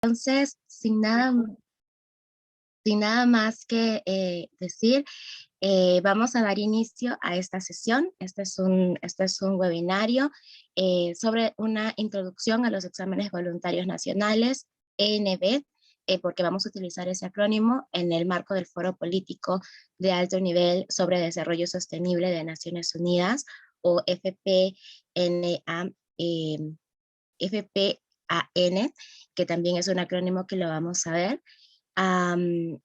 Entonces, sin nada más que decir, vamos a dar inicio a esta sesión. Este es un webinario sobre una introducción a los exámenes voluntarios nacionales, ENB, porque vamos a utilizar ese acrónimo en el marco del Foro Político de Alto Nivel sobre Desarrollo Sostenible de Naciones Unidas, o FPNA, FPAN, que también es un acrónimo que lo vamos a ver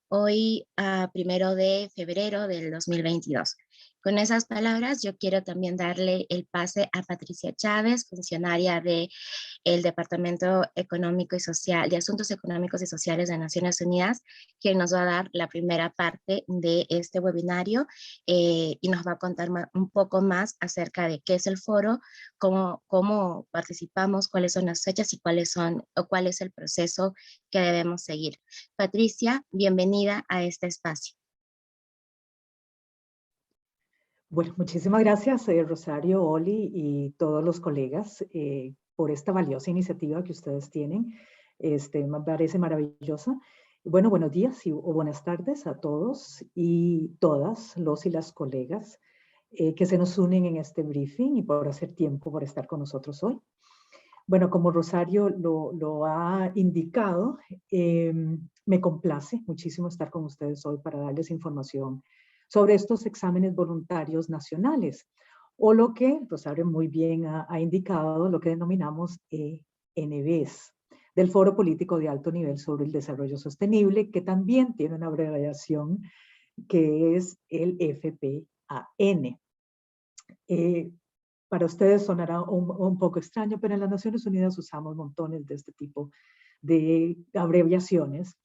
hoy, 1 de febrero del 2022. Con esas palabras, yo quiero también darle el pase a Patricia Chávez, funcionaria del Departamento Económico y Social, de Asuntos Económicos y Sociales de Naciones Unidas, quien nos va a dar la primera parte de este webinario y nos va a contar un poco más acerca de qué es el foro, cómo participamos, cuáles son las fechas y cuál es el proceso que debemos seguir. Patricia, bienvenida a este espacio. Bueno, muchísimas gracias, Rosario, Oli y todos los colegas por esta valiosa iniciativa que ustedes tienen. Me parece maravillosa. Bueno, buenos días o buenas tardes a todos y todas, los y las colegas que se nos unen en este briefing y por hacer tiempo por estar con nosotros hoy. Bueno, como Rosario lo ha indicado, me complace muchísimo estar con ustedes hoy para darles información sobre estos exámenes voluntarios nacionales, o lo que Rosario muy bien ha indicado, lo que denominamos ENBs, del Foro Político de Alto Nivel sobre el Desarrollo Sostenible, que también tiene una abreviación que es el FPAN. Para ustedes sonará un poco extraño, pero en las Naciones Unidas usamos montones de este tipo de abreviaciones.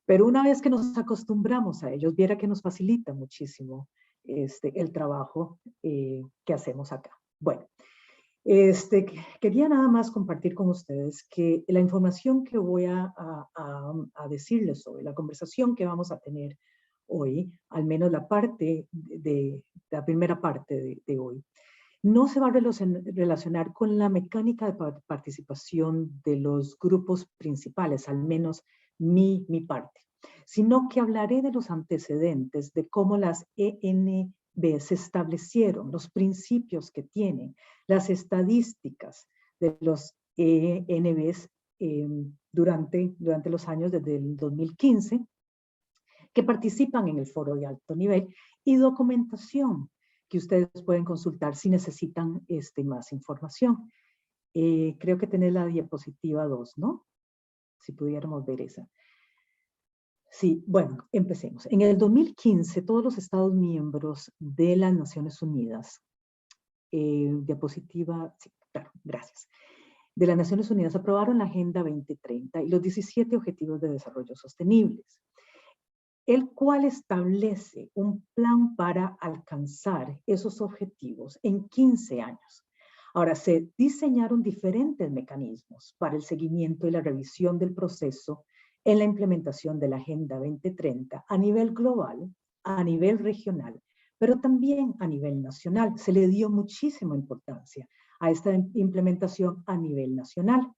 Pero una vez que nos acostumbramos a ellos, viera que nos facilita muchísimo el trabajo que hacemos acá. Bueno, quería nada más compartir con ustedes que la información que voy a decirles hoy, la conversación que vamos a tener hoy, al menos la primera parte de hoy, no se va a relacionar con la mecánica de participación de los grupos principales, al menos mi parte, sino que hablaré de los antecedentes, de cómo las ENB se establecieron, los principios que tienen, las estadísticas de los ENBs durante los años desde el 2015, que participan en el foro de alto nivel, y documentación que ustedes pueden consultar si necesitan más información. Creo que tenés la diapositiva 2, ¿no? Si pudiéramos ver esa. Sí, bueno, empecemos. En el 2015, todos los Estados miembros de las Naciones Unidas, diapositiva, sí, claro, gracias, de las Naciones Unidas aprobaron la Agenda 2030 y los 17 Objetivos de Desarrollo Sostenibles, el cual establece un plan para alcanzar esos objetivos en 15 años. Ahora, se diseñaron diferentes mecanismos para el seguimiento y la revisión del proceso en la implementación de la Agenda 2030 a nivel global, a nivel regional, pero también a nivel nacional. Se le dio muchísima importancia a esta implementación a nivel nacional.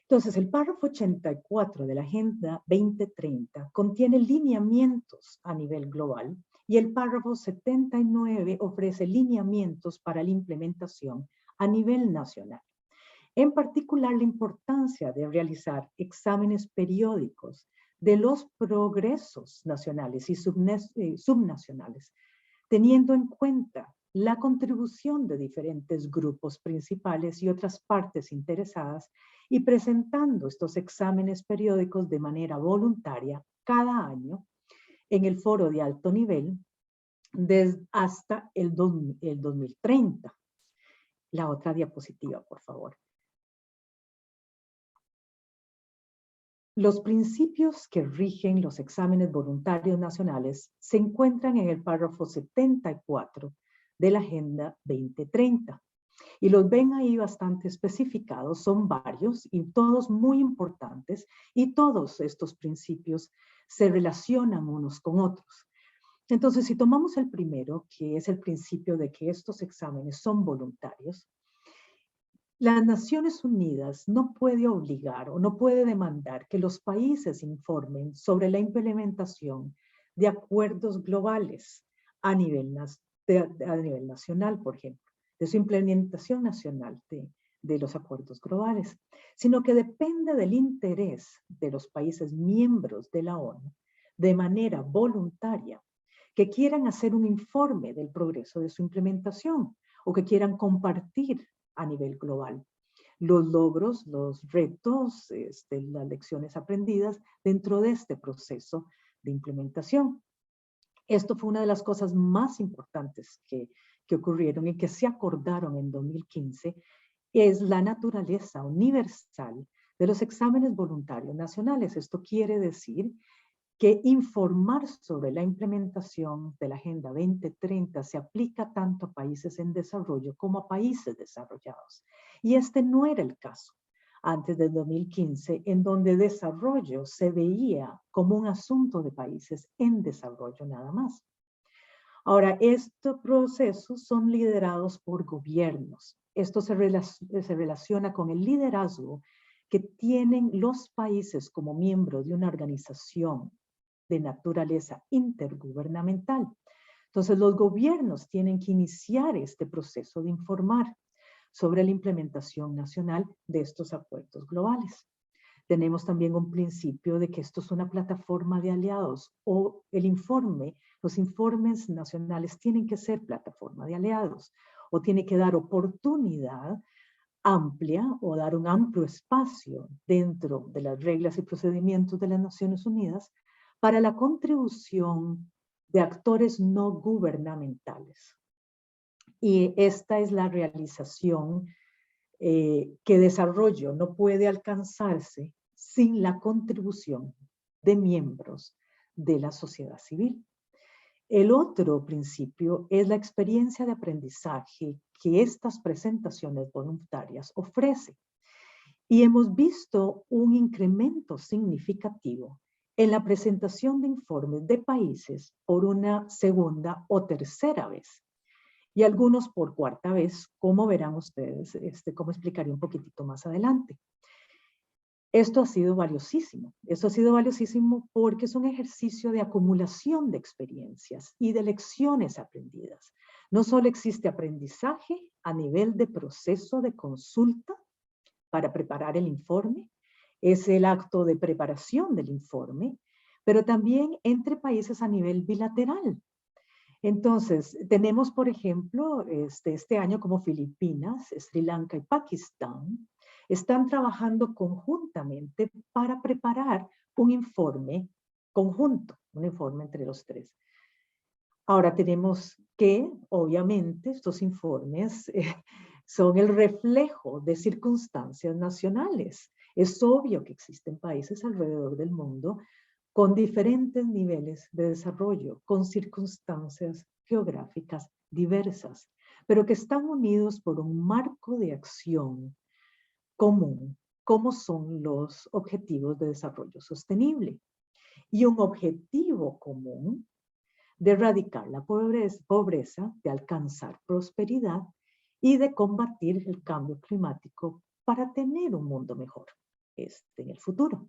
Entonces, el párrafo 84 de la Agenda 2030 contiene lineamientos a nivel global y el párrafo 79 ofrece lineamientos para la implementación a nivel nacional. En particular, la importancia de realizar exámenes periódicos de los progresos nacionales y subnacionales, teniendo en cuenta la contribución de diferentes grupos principales y otras partes interesadas, y presentando estos exámenes periódicos de manera voluntaria cada año en el foro de alto nivel hasta el 2030. La otra diapositiva, por favor. Los principios que rigen los exámenes voluntarios nacionales se encuentran en el párrafo 74 de la Agenda 2030. Y los ven ahí bastante especificados, son varios y todos muy importantes, y todos estos principios se relacionan unos con otros. Entonces, si tomamos el primero, que es el principio de que estos exámenes son voluntarios, Las Naciones Unidas no puede obligar o no puede demandar que los países informen sobre la implementación de acuerdos globales a nivel, a nivel nacional, por ejemplo, de su implementación nacional de los acuerdos globales, sino que depende del interés de los países miembros de la ONU de manera voluntaria, que quieran hacer un informe del progreso de su implementación o que quieran compartir a nivel global los logros, los retos, las lecciones aprendidas dentro de este proceso de implementación. Esto fue una de las cosas más importantes que ocurrieron y que se acordaron en 2015, es la naturaleza universal de los exámenes voluntarios nacionales. Esto quiere decir que informar sobre la implementación de la Agenda 2030 se aplica tanto a países en desarrollo como a países desarrollados. Y este no era el caso antes del 2015, en donde desarrollo se veía como un asunto de países en desarrollo nada más. Ahora, estos procesos son liderados por gobiernos. Esto se relaciona con el liderazgo que tienen los países como miembros de una organización de naturaleza intergubernamental. Entonces, los gobiernos tienen que iniciar este proceso de informar sobre la implementación nacional de estos acuerdos globales. Tenemos también un principio de que esto es una plataforma de aliados o los informes nacionales tienen que ser plataforma de aliados o tiene que dar oportunidad amplia o dar un amplio espacio dentro de las reglas y procedimientos de las Naciones Unidas para la contribución de actores no gubernamentales. Y esta es la realización que desarrollo no puede alcanzarse sin la contribución de miembros de la sociedad civil. El otro principio es la experiencia de aprendizaje que estas presentaciones voluntarias ofrecen. Y hemos visto un incremento significativo en la presentación de informes de países por una segunda o tercera vez. Y algunos por cuarta vez, como verán ustedes, como explicaré un poquitito más adelante. Esto ha sido valiosísimo. Esto ha sido valiosísimo porque es un ejercicio de acumulación de experiencias y de lecciones aprendidas. No solo existe aprendizaje a nivel de proceso de consulta para preparar el informe, es el acto de preparación del informe, pero también entre países a nivel bilateral. Entonces, tenemos, por ejemplo, este año como Filipinas, Sri Lanka y Pakistán, están trabajando conjuntamente para preparar un informe conjunto, un informe entre los tres. Ahora tenemos que, obviamente, estos informes son el reflejo de circunstancias nacionales. Es obvio que existen países alrededor del mundo con diferentes niveles de desarrollo, con circunstancias geográficas diversas, pero que están unidos por un marco de acción común, como son los objetivos de desarrollo sostenible. Y un objetivo común de erradicar la pobreza, de alcanzar prosperidad y de combatir el cambio climático para tener un mundo mejor en el futuro.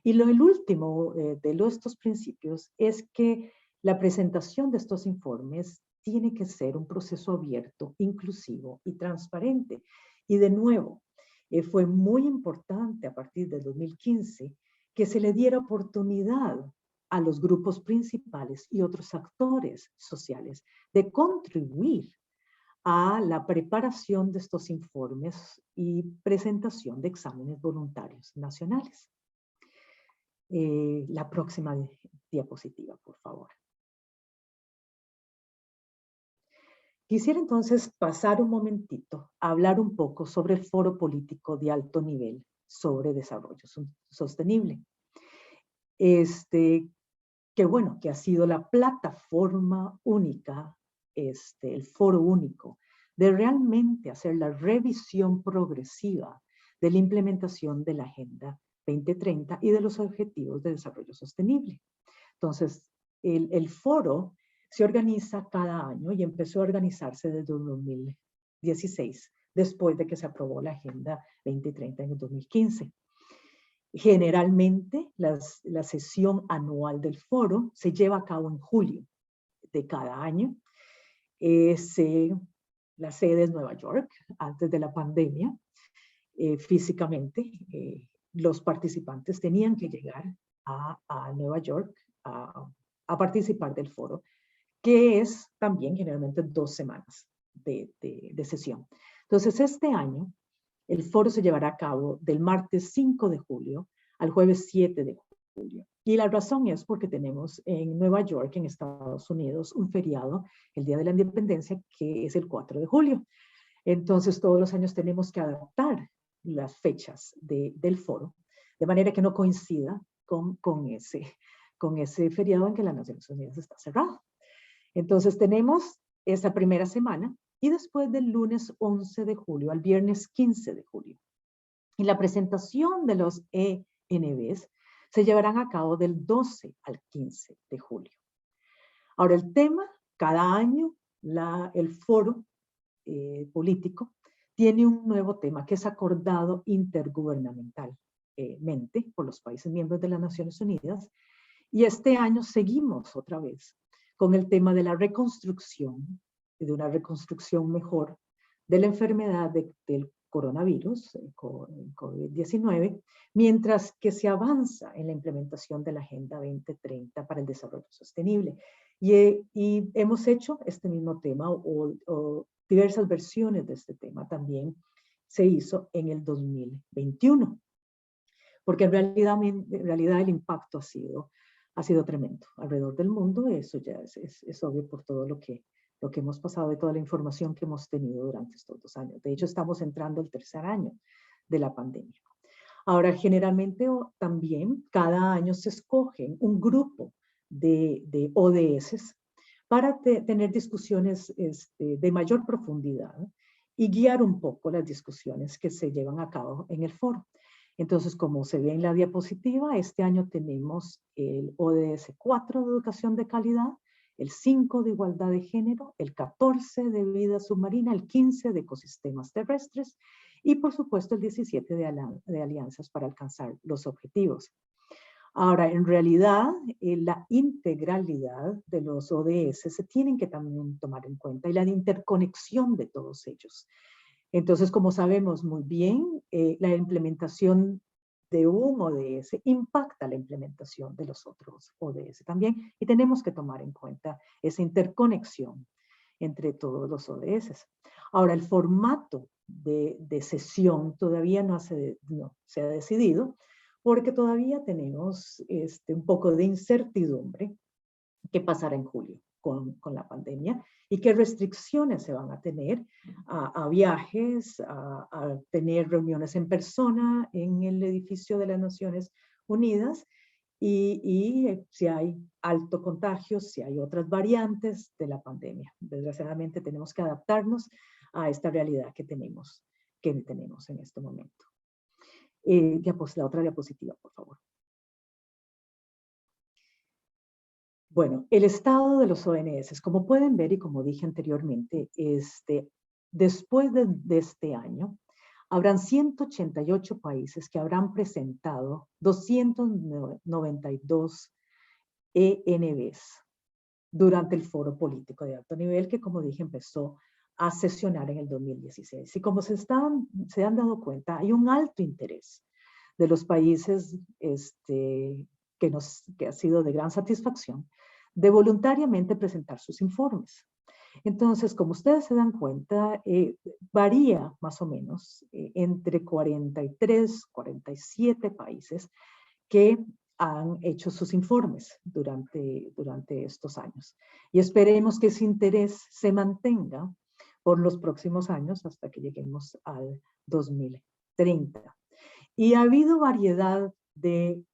Y el último de estos principios es que la presentación de estos informes tiene que ser un proceso abierto, inclusivo y transparente. Y de nuevo, fue muy importante a partir del 2015 que se le diera oportunidad a los grupos principales y otros actores sociales de contribuir a la preparación de estos informes y presentación de exámenes voluntarios nacionales. La próxima diapositiva, por favor. Quisiera entonces pasar un momentito a hablar un poco sobre el Foro Político de Alto Nivel sobre Desarrollo Sostenible. Que ha sido la plataforma única, el foro único, de realmente hacer la revisión progresiva de la implementación de la Agenda 2030 y de los Objetivos de Desarrollo Sostenible. Entonces, el foro se organiza cada año y empezó a organizarse desde 2016 después de que se aprobó la Agenda 2030 en el 2015. Generalmente, la sesión anual del foro se lleva a cabo en julio de cada año. La sede es Nueva York, antes de la pandemia. Físicamente, los participantes tenían que llegar a Nueva York a participar del foro, que es también generalmente 2 semanas de sesión. Entonces, este año, el foro se llevará a cabo del martes 5 de julio al jueves 7 de julio. Y la razón es porque tenemos en Nueva York, en Estados Unidos, un feriado, el Día de la Independencia, que es el 4 de julio. Entonces, todos los años tenemos que adaptar las fechas del foro, de manera que no coincida con ese feriado en que las Naciones Unidas está cerrado. Entonces, tenemos esa primera semana y después del lunes 11 de julio al viernes 15 de julio. Y la presentación de los ENVs se llevarán a cabo del 12 al 15 de julio. Ahora, el tema, cada año, el foro político tiene un nuevo tema que es acordado intergubernamentalmente por los países miembros de las Naciones Unidas. Y este año seguimos otra vez con el tema de la reconstrucción, de una reconstrucción mejor de la enfermedad del coronavirus, el COVID-19, mientras que se avanza en la implementación de la Agenda 2030 para el Desarrollo Sostenible. Y hemos hecho este mismo tema o diversas versiones de este tema también se hizo en el 2021, porque en realidad el impacto ha sido tremendo alrededor del mundo. Eso ya es obvio por todo lo que hemos pasado y toda la información que hemos tenido durante estos 2 años. De hecho, estamos entrando al 3er año de la pandemia. Ahora, generalmente también cada año se escogen un grupo de ODS para tener discusiones de mayor profundidad y guiar un poco las discusiones que se llevan a cabo en el foro. Entonces, como se ve en la diapositiva, este año tenemos el ODS 4 de educación de calidad, el 5 de igualdad de género, el 14 de vida submarina, el 15 de ecosistemas terrestres y, por supuesto, el 17 de alianzas para alcanzar los objetivos. Ahora, en realidad, la integralidad de los ODS se tienen que también tomar en cuenta y la interconexión de todos ellos. Entonces, como sabemos muy bien, la implementación de un ODS impacta la implementación de los otros ODS también y tenemos que tomar en cuenta esa interconexión entre todos los ODS. Ahora, el formato de sesión todavía no se ha decidido porque todavía tenemos un poco de incertidumbre qué pasará en julio con la pandemia y qué restricciones se van a tener a viajes, a tener reuniones en persona en el edificio de las Naciones Unidas y si hay alto contagio, si hay otras variantes de la pandemia. Desgraciadamente tenemos que adaptarnos a esta realidad que tenemos en este momento. La otra diapositiva, por favor. Bueno, el estado de los ONS, como pueden ver y como dije anteriormente, después de este año, habrán 188 países que habrán presentado 292 ENVs durante el foro político de alto nivel que, como dije, empezó a sesionar en el 2016. Y como se han dado cuenta, hay un alto interés de los países que ha sido de gran satisfacción de voluntariamente presentar sus informes. Entonces, como ustedes se dan cuenta, varía más o menos entre 43, 47 países que han hecho sus informes durante estos años. Y esperemos que ese interés se mantenga por los próximos años hasta que lleguemos al 2030. Y ha habido variedad de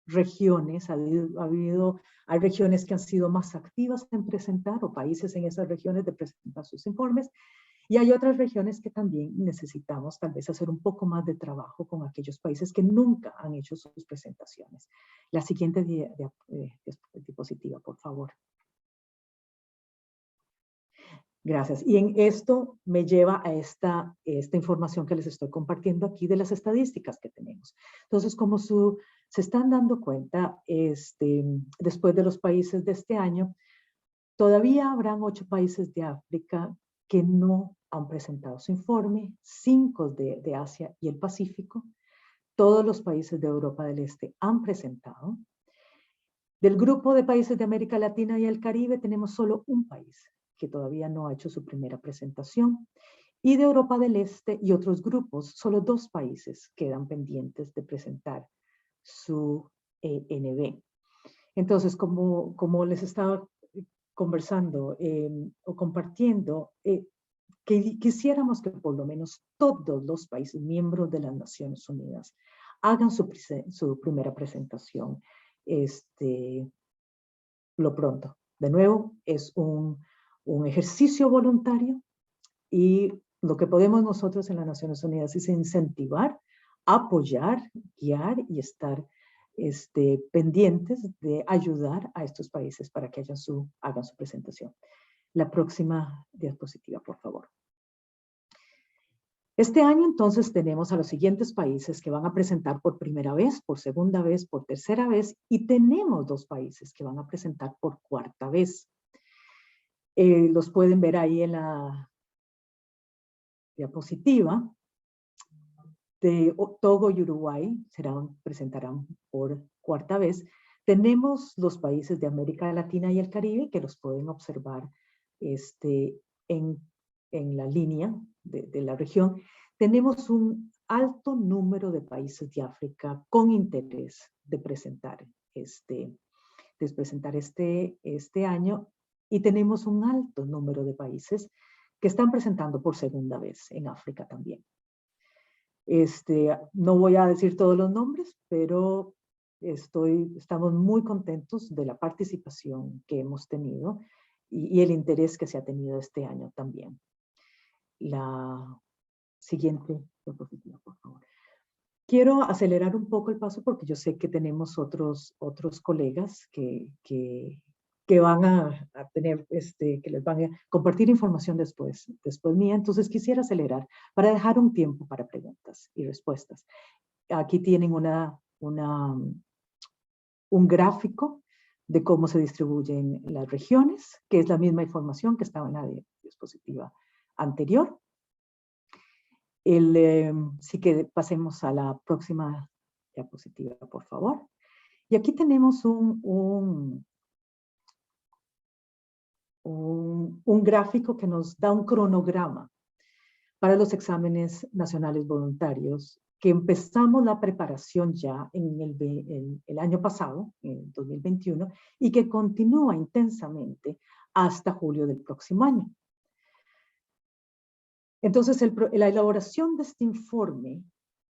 regiones, hay regiones que han sido más activas en presentar o países en esas regiones de presentar sus informes y hay otras regiones que también necesitamos tal vez hacer un poco más de trabajo con aquellos países que nunca han hecho sus presentaciones. La siguiente diapositiva, por favor. Gracias. Y en esto me lleva a esta información que les estoy compartiendo aquí de las estadísticas que tenemos. Entonces, como se están dando cuenta, después de los países de este año, todavía habrán 8 países de África que no han presentado su informe, 5 de Asia y el Pacífico. Todos los países de Europa del Este han presentado. Del grupo de países de América Latina y el Caribe tenemos solo un país que todavía no ha hecho su primera presentación. Y de Europa del Este y otros grupos, solo 2 países quedan pendientes de presentar su ENB. Entonces, como les estaba conversando o compartiendo, que quisiéramos que por lo menos todos los países miembros de las Naciones Unidas hagan su primera presentación lo pronto. De nuevo, es un ejercicio voluntario y lo que podemos nosotros en las Naciones Unidas es incentivar, apoyar, guiar y estar pendientes de ayudar a estos países para que hagan su presentación. La próxima diapositiva, por favor. Este año entonces tenemos a los siguientes países que van a presentar por primera vez, por segunda vez, por tercera vez, y tenemos 2 países que van a presentar por cuarta vez. Los pueden ver ahí en la diapositiva. De Togo y Uruguay presentarán por cuarta vez. Tenemos los países de América Latina y el Caribe que los pueden observar en la línea de la región. Tenemos un alto número de países de África con interés de presentar este año, y tenemos un alto número de países que están presentando por segunda vez en África también. No voy a decir todos los nombres, pero estamos muy contentos de la participación que hemos tenido y el interés que se ha tenido este año también. La siguiente diapositiva, por favor. Quiero acelerar un poco el paso porque yo sé que tenemos otros colegas que van a tener, que les van a compartir información después mía. Entonces quisiera acelerar para dejar un tiempo para preguntas y respuestas. Aquí tienen un gráfico de cómo se distribuyen las regiones, que es la misma información que estaba en la diapositiva anterior. Sí que pasemos a la próxima diapositiva, por favor. Y aquí tenemos un gráfico que nos da un cronograma para los exámenes nacionales voluntarios, que empezamos la preparación ya en el año pasado, en 2021, y que continúa intensamente hasta julio del próximo año. Entonces, la elaboración de este informe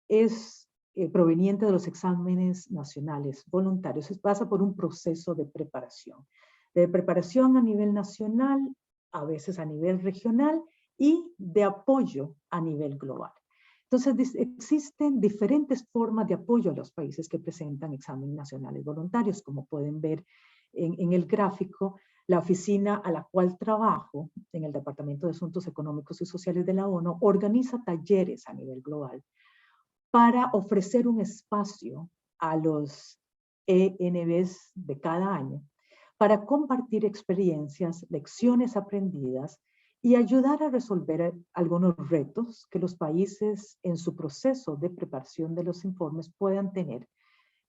es proveniente de los exámenes nacionales voluntarios. Pasa por un proceso de preparación a nivel nacional, a veces a nivel regional y de apoyo a nivel global. Entonces, existen diferentes formas de apoyo a los países que presentan exámenes nacionales voluntarios. Como pueden ver en el gráfico, la oficina a la cual trabajo en el Departamento de Asuntos Económicos y Sociales de la ONU organiza talleres a nivel global para ofrecer un espacio a los ENBs de cada año para compartir experiencias, lecciones aprendidas y ayudar a resolver algunos retos que los países en su proceso de preparación de los informes puedan tener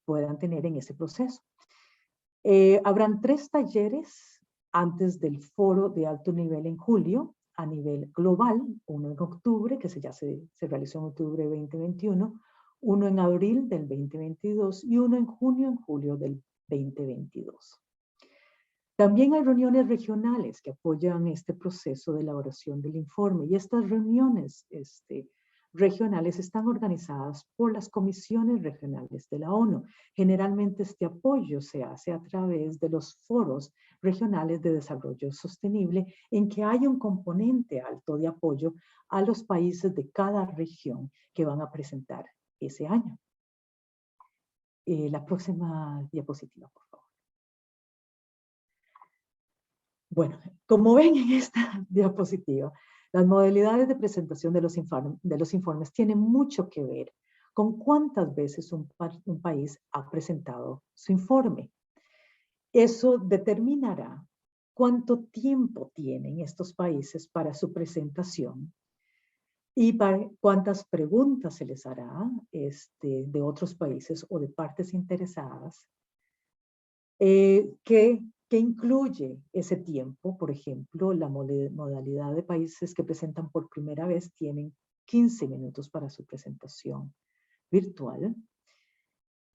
en ese proceso. Habrán 3 talleres antes del foro de alto nivel en julio a nivel global, uno en octubre, que ya se realizó en octubre de 2021, uno en abril del 2022 y uno en junio en julio del 2022. También hay reuniones regionales que apoyan este proceso de elaboración del informe, y estas reuniones regionales están organizadas por las comisiones regionales de la ONU. Generalmente este apoyo se hace a través de los foros regionales de desarrollo sostenible, en que hay un componente alto de apoyo a los países de cada región que van a presentar ese año. La próxima diapositiva, por favor. Bueno, como ven en esta diapositiva, las modalidades de presentación de los informes tienen mucho que ver con cuántas veces un país ha presentado su informe. Eso determinará cuánto tiempo tienen estos países para su presentación y para cuántas preguntas se les hará de otros países o de partes interesadas, que incluye ese tiempo. Por ejemplo, la modalidad de países que presentan por primera vez tienen 15 minutos para su presentación virtual.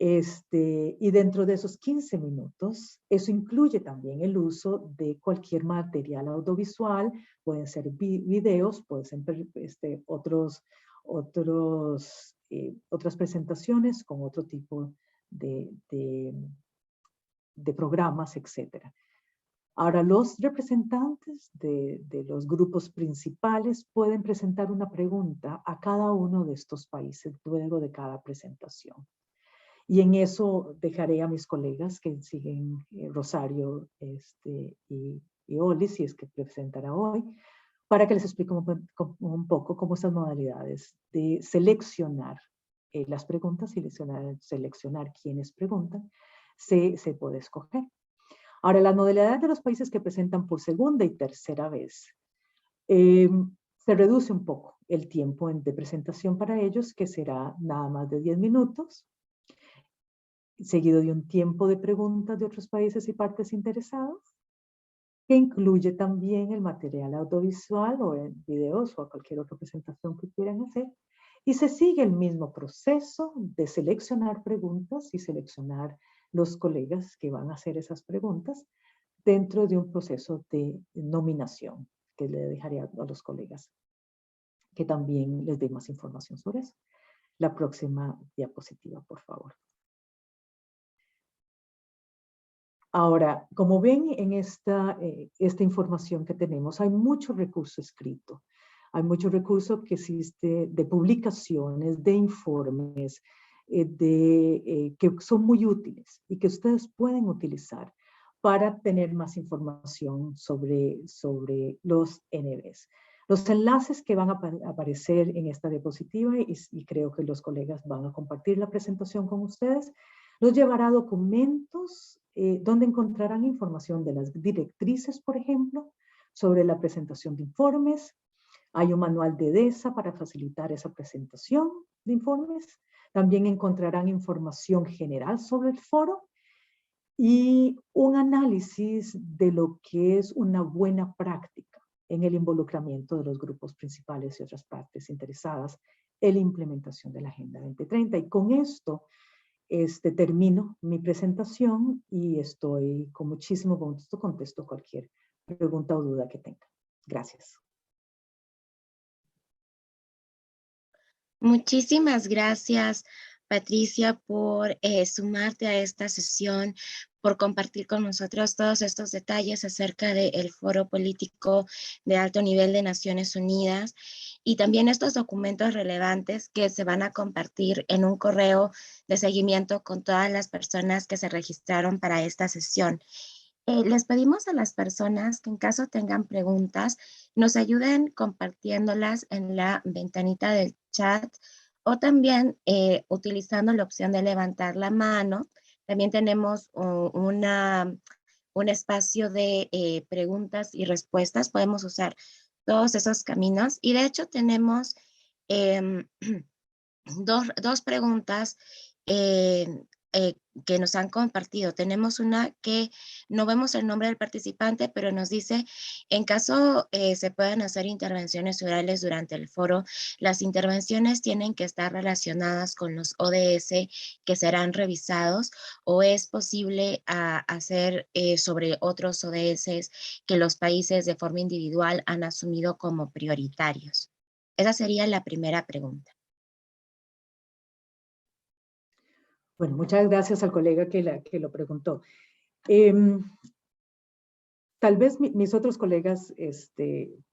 Y dentro de esos 15 minutos, eso incluye también el uso de cualquier material audiovisual, pueden ser videos, pueden ser otras presentaciones con otro tipo de programas, etc. Ahora, los representantes de los grupos principales pueden presentar una pregunta a cada uno de estos países luego de cada presentación. Y en eso dejaré a mis colegas que siguen, Rosario y Oli, si es que presentará hoy, para que les explique un poco cómo estas modalidades de seleccionar las preguntas y seleccionar quienes preguntan, se puede escoger. Ahora, las modalidades de los países que presentan por segunda y tercera vez, se reduce un poco el tiempo de presentación para ellos, que será nada más de 10 minutos, seguido de un tiempo de preguntas de otros países y partes interesadas, que incluye también el material audiovisual o en videos o cualquier otra presentación que quieran hacer, y se sigue el mismo proceso de seleccionar preguntas y seleccionar los colegas que van a hacer esas preguntas dentro de un proceso de nominación que le dejaré a los colegas que también les dé más información sobre eso. La próxima diapositiva, por favor. Ahora, como ven en esta información que tenemos, hay mucho recurso escrito. Hay mucho recurso que existe de publicaciones, de informes, que son muy útiles y que ustedes pueden utilizar para tener más información sobre los NBs. Los enlaces que van a aparecer en esta diapositiva, y creo que los colegas van a compartir la presentación con ustedes, los llevará a documentos donde encontrarán información de las directrices, por ejemplo, sobre la presentación de informes. Hay un manual de DESA para facilitar esa presentación de informes. También encontrarán información general sobre el foro y un análisis de lo que es una buena práctica en el involucramiento de los grupos principales y otras partes interesadas en la implementación de la Agenda 2030. Y con esto termino mi presentación y estoy con muchísimo gusto, contesto cualquier pregunta o duda que tenga. Gracias. Muchísimas gracias, Patricia, por sumarte a esta sesión, por compartir con nosotros todos estos detalles acerca del Foro Político de Alto Nivel de Naciones Unidas y también estos documentos relevantes que se van a compartir en un correo de seguimiento con todas las personas que se registraron para esta sesión. Les pedimos a las personas que en caso tengan preguntas, nos ayuden compartiéndolas en la ventanita del chat o también utilizando la opción de levantar la mano. También tenemos un espacio de preguntas y respuestas. Podemos usar todos esos caminos y de hecho tenemos em, dos preguntas eh, que nos han compartido. Tenemos una que no vemos el nombre del participante, pero nos dice, en caso se puedan hacer intervenciones orales durante el foro, las intervenciones tienen que estar relacionadas con los ODS que serán revisados o es posible hacer sobre otros ODS que los países de forma individual han asumido como prioritarios. Esa sería la primera pregunta. Bueno, muchas gracias al colega que lo preguntó. Tal vez mis otros colegas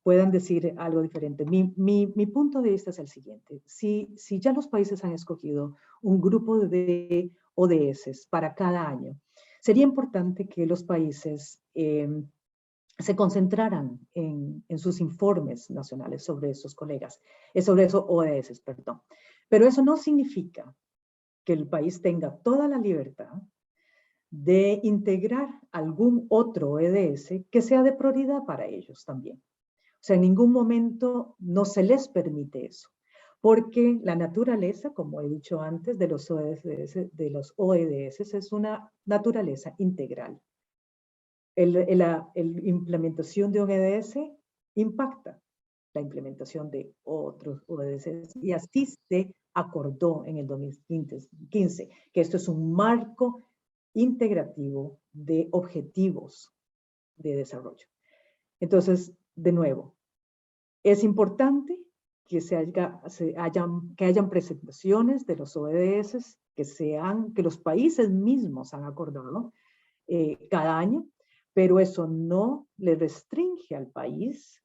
puedan decir algo diferente. Mi punto de vista es el siguiente. Si ya los países han escogido un grupo de ODS para cada año, sería importante que los países se concentraran en sus informes nacionales sobre esos colegas, sobre esos ODS, perdón. Pero eso no significa que el país tenga toda la libertad de integrar algún otro ODS que sea de prioridad para ellos también. O sea, en ningún momento no se les permite eso, porque la naturaleza, como he dicho antes, de los ODS es una naturaleza integral. La implementación de un ODS impacta la implementación de otros ODS y así se acordó en el 2015 que esto es un marco integrativo de objetivos de desarrollo. Entonces, de nuevo, es importante que hayan presentaciones de los ODS que los países mismos han acordado cada año, pero eso no le restringe al país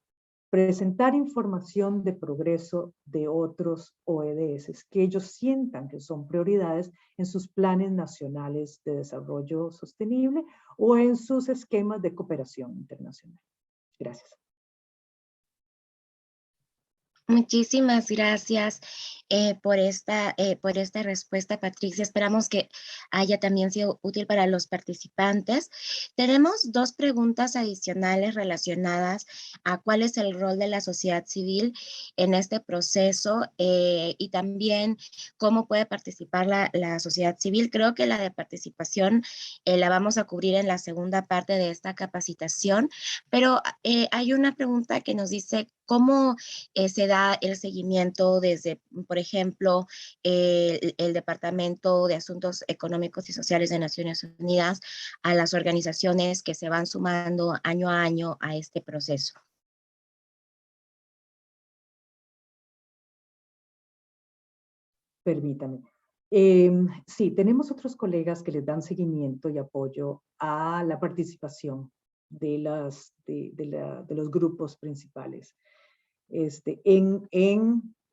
presentar información de progreso de otros ODS que ellos sientan que son prioridades en sus planes nacionales de desarrollo sostenible o en sus esquemas de cooperación internacional. Gracias. Muchísimas gracias por esta respuesta, Patricia. Esperamos que haya también sido útil para los participantes. Tenemos dos preguntas adicionales relacionadas a cuál es el rol de la sociedad civil en este proceso y también cómo puede participar la sociedad civil. Creo que la de participación la vamos a cubrir en la segunda parte de esta capacitación, pero hay una pregunta que nos dice cómo se da el seguimiento desde, por ejemplo, el Departamento de Asuntos Económicos y Sociales de Naciones Unidas a las organizaciones que se van sumando año a año a este proceso. Permítame. Sí, tenemos otros colegas que les dan seguimiento y apoyo a la participación de los grupos principales. En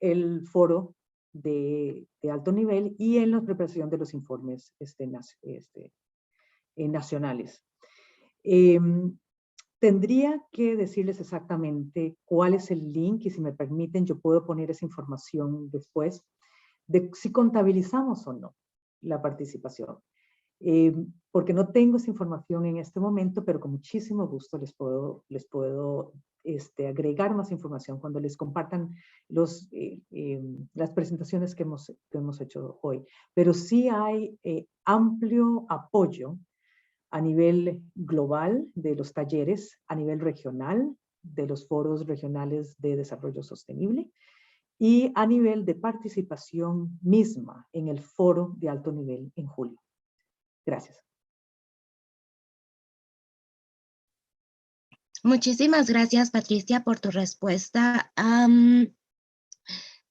el foro de alto nivel y en la preparación de los informes nacionales. Tendría que decirles exactamente cuál es el link y si me permiten yo puedo poner esa información después de si contabilizamos o no la participación. Porque no tengo esa información en este momento, pero con muchísimo gusto les puedo agregar más información cuando les compartan las presentaciones que hemos hecho hoy. Pero sí hay amplio apoyo a nivel global de los talleres, a nivel regional de los foros regionales de desarrollo sostenible y a nivel de participación misma en el foro de alto nivel en julio. Gracias. Muchísimas gracias, Patricia, por tu respuesta.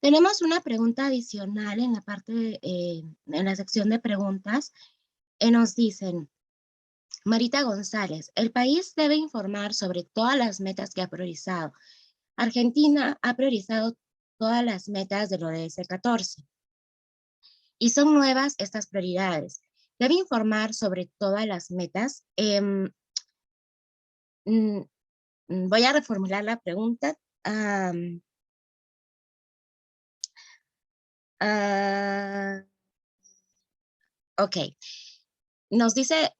Tenemos una pregunta adicional en la parte, en la sección de preguntas. Nos dicen, Marita González, el país debe informar sobre todas las metas que ha priorizado. Argentina ha priorizado todas las metas del ODS 14 y son nuevas estas prioridades. Debe informar sobre todas las metas. Voy a reformular la pregunta. Ok. Nos dice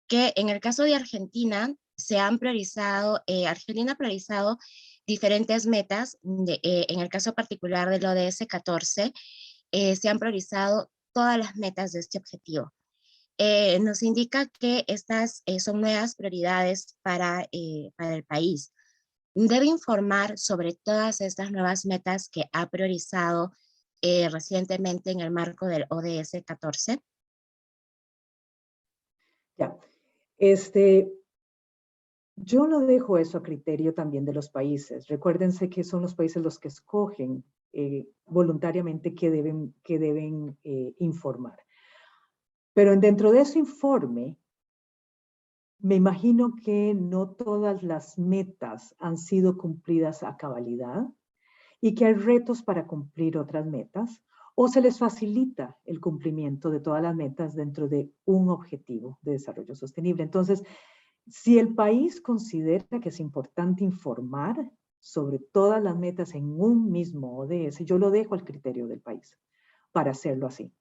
que en el caso de Argentina se han priorizado, Argentina ha priorizado diferentes metas. En el caso particular del ODS 14, se han priorizado todas las metas de este objetivo. Nos indica que estas son nuevas prioridades para el país. Debe informar sobre todas estas nuevas metas que ha priorizado recientemente en el marco del ODS 14. Ya, yo lo dejo eso a criterio también de los países. Recuérdense que son los países los que escogen voluntariamente que deben informar. Pero dentro de ese informe, me imagino que no todas las metas han sido cumplidas a cabalidad y que hay retos para cumplir otras metas o se les facilita el cumplimiento de todas las metas dentro de un objetivo de desarrollo sostenible. Entonces, Si el país considera que es importante informar sobre todas las metas en un mismo ODS, yo lo dejo al criterio del país para hacerlo así.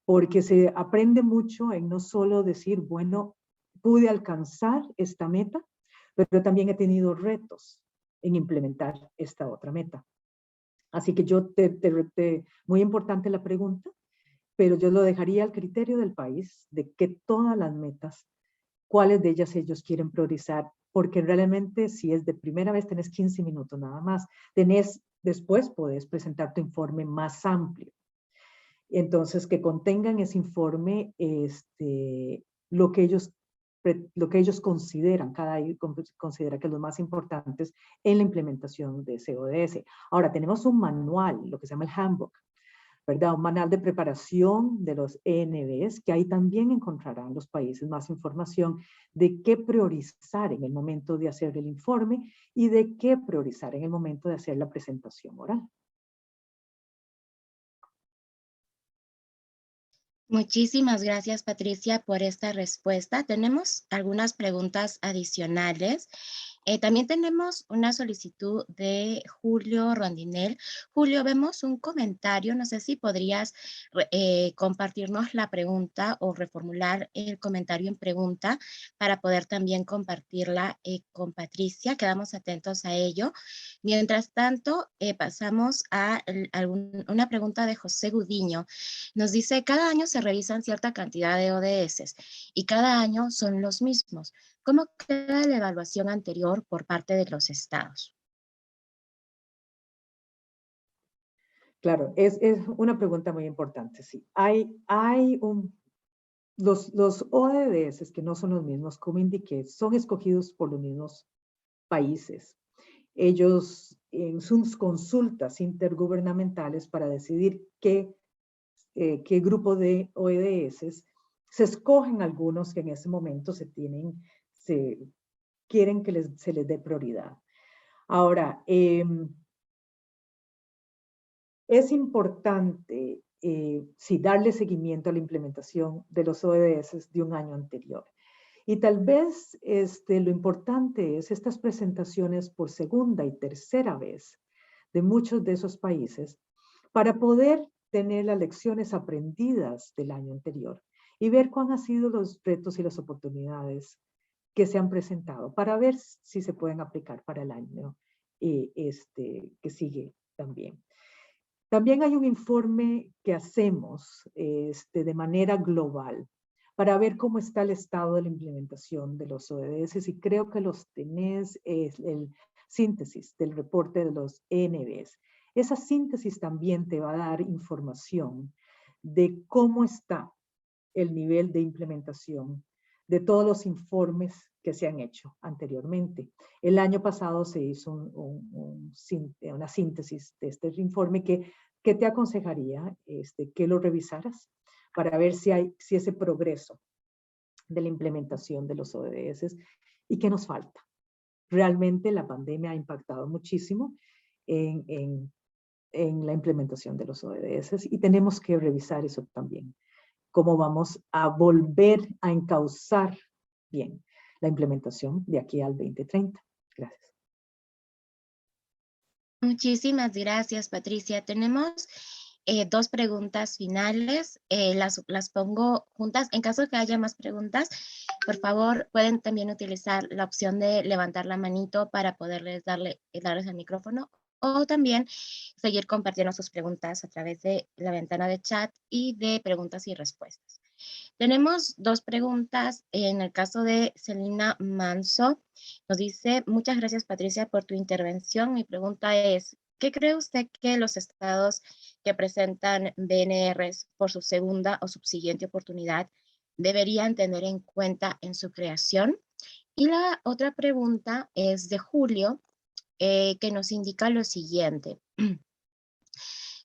Porque se aprende mucho en no solo decir, bueno, pude alcanzar esta meta, pero también he tenido retos en implementar esta otra meta. Así que muy importante la pregunta, pero yo lo dejaría al criterio del país de que todas las metas, cuáles de ellas ellos quieren priorizar, porque realmente si es de primera vez tenés 15 minutos nada más, después podés presentar tu informe más amplio. Entonces, que contengan ese informe lo que ellos consideran, cada uno considera que es lo más importantes en la implementación de ese ODS. Ahora, tenemos un manual, lo que se llama el handbook, ¿verdad? Un manual de preparación de los ENBs, que ahí también encontrarán los países más información de qué priorizar en el momento de hacer el informe y de qué priorizar en el momento de hacer la presentación oral. Muchísimas gracias, Patricia, por esta respuesta. Tenemos algunas preguntas adicionales. También tenemos una solicitud de Julio Rondinel. Julio, vemos un comentario. No sé si podrías compartirnos la pregunta o reformular el comentario en pregunta para poder también compartirla con Patricia. Quedamos atentos a ello. Mientras tanto, pasamos a una pregunta de José Gudiño. Nos dice, cada año se revisan cierta cantidad de ODS y cada año son los mismos. ¿Cómo queda la evaluación anterior por parte de los estados? Claro, es una pregunta muy importante, sí. Los ODS, que no son los mismos, como indiqué, son escogidos por los mismos países. Ellos, en sus consultas intergubernamentales para decidir qué grupo de ODS, se escogen algunos que en ese momento quieren que se les dé prioridad. Ahora, es importante sí, darle seguimiento a la implementación de los ODS de un año anterior. Y tal vez lo importante es estas presentaciones por segunda y tercera vez de muchos de esos países para poder tener las lecciones aprendidas del año anterior y ver cuáles han sido los retos y las oportunidades que se han presentado para ver si se pueden aplicar para el año que sigue también. También hay un informe que hacemos de manera global para ver cómo está el estado de la implementación de los ODS y creo que los tenés, el síntesis del reporte de los ENBs. Esa síntesis también te va a dar información de cómo está el nivel de implementación de todos los informes que se han hecho anteriormente. El año pasado se hizo una síntesis de este informe que te aconsejaría que lo revisaras para ver si ese progreso de la implementación de los ODS y qué nos falta. Realmente la pandemia ha impactado muchísimo en la implementación de los ODS y tenemos que revisar eso también. Cómo vamos a volver a encauzar bien la implementación de aquí al 2030. Gracias. Muchísimas gracias, Patricia. Tenemos dos preguntas finales. Las pongo juntas. En caso de que haya más preguntas, por favor, pueden también utilizar la opción de levantar la manito para poderles darles el micrófono o también seguir compartiendo sus preguntas a través de la ventana de chat y de preguntas y respuestas. Tenemos dos preguntas. En el caso de Celina Manso, nos dice, muchas gracias Patricia por tu intervención. Mi pregunta es, ¿qué cree usted que los estados que presentan BNRs por su segunda o subsiguiente oportunidad deberían tener en cuenta en su creación? Y la otra pregunta es de Julio, que nos indica lo siguiente.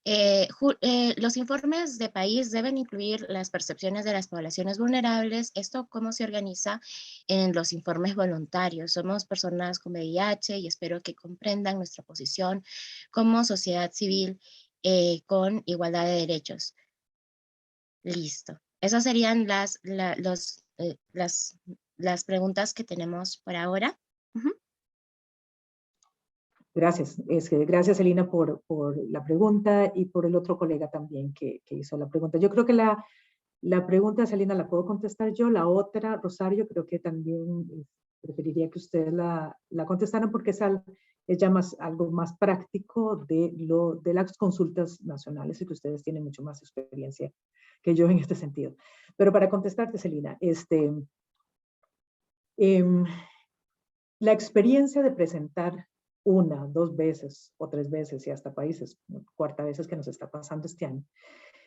Los informes de país deben incluir las percepciones de las poblaciones vulnerables. ¿Esto cómo se organiza en los informes voluntarios? Somos personas con VIH y espero que comprendan nuestra posición como sociedad civil con igualdad de derechos. Listo. Esas serían las las preguntas que tenemos por ahora. Ujú. Gracias. Gracias, Elina, por la pregunta y por el otro colega también que hizo la pregunta. Yo creo que la pregunta, Selina, la puedo contestar yo. La otra, Rosario, creo que también preferiría que ustedes la contestaran porque es ya algo más práctico de las consultas nacionales y que ustedes tienen mucho más experiencia que yo en este sentido. Pero para contestarte, Selina, la experiencia de presentar una, dos veces o tres veces y hasta países, cuarta veces que nos está pasando este año,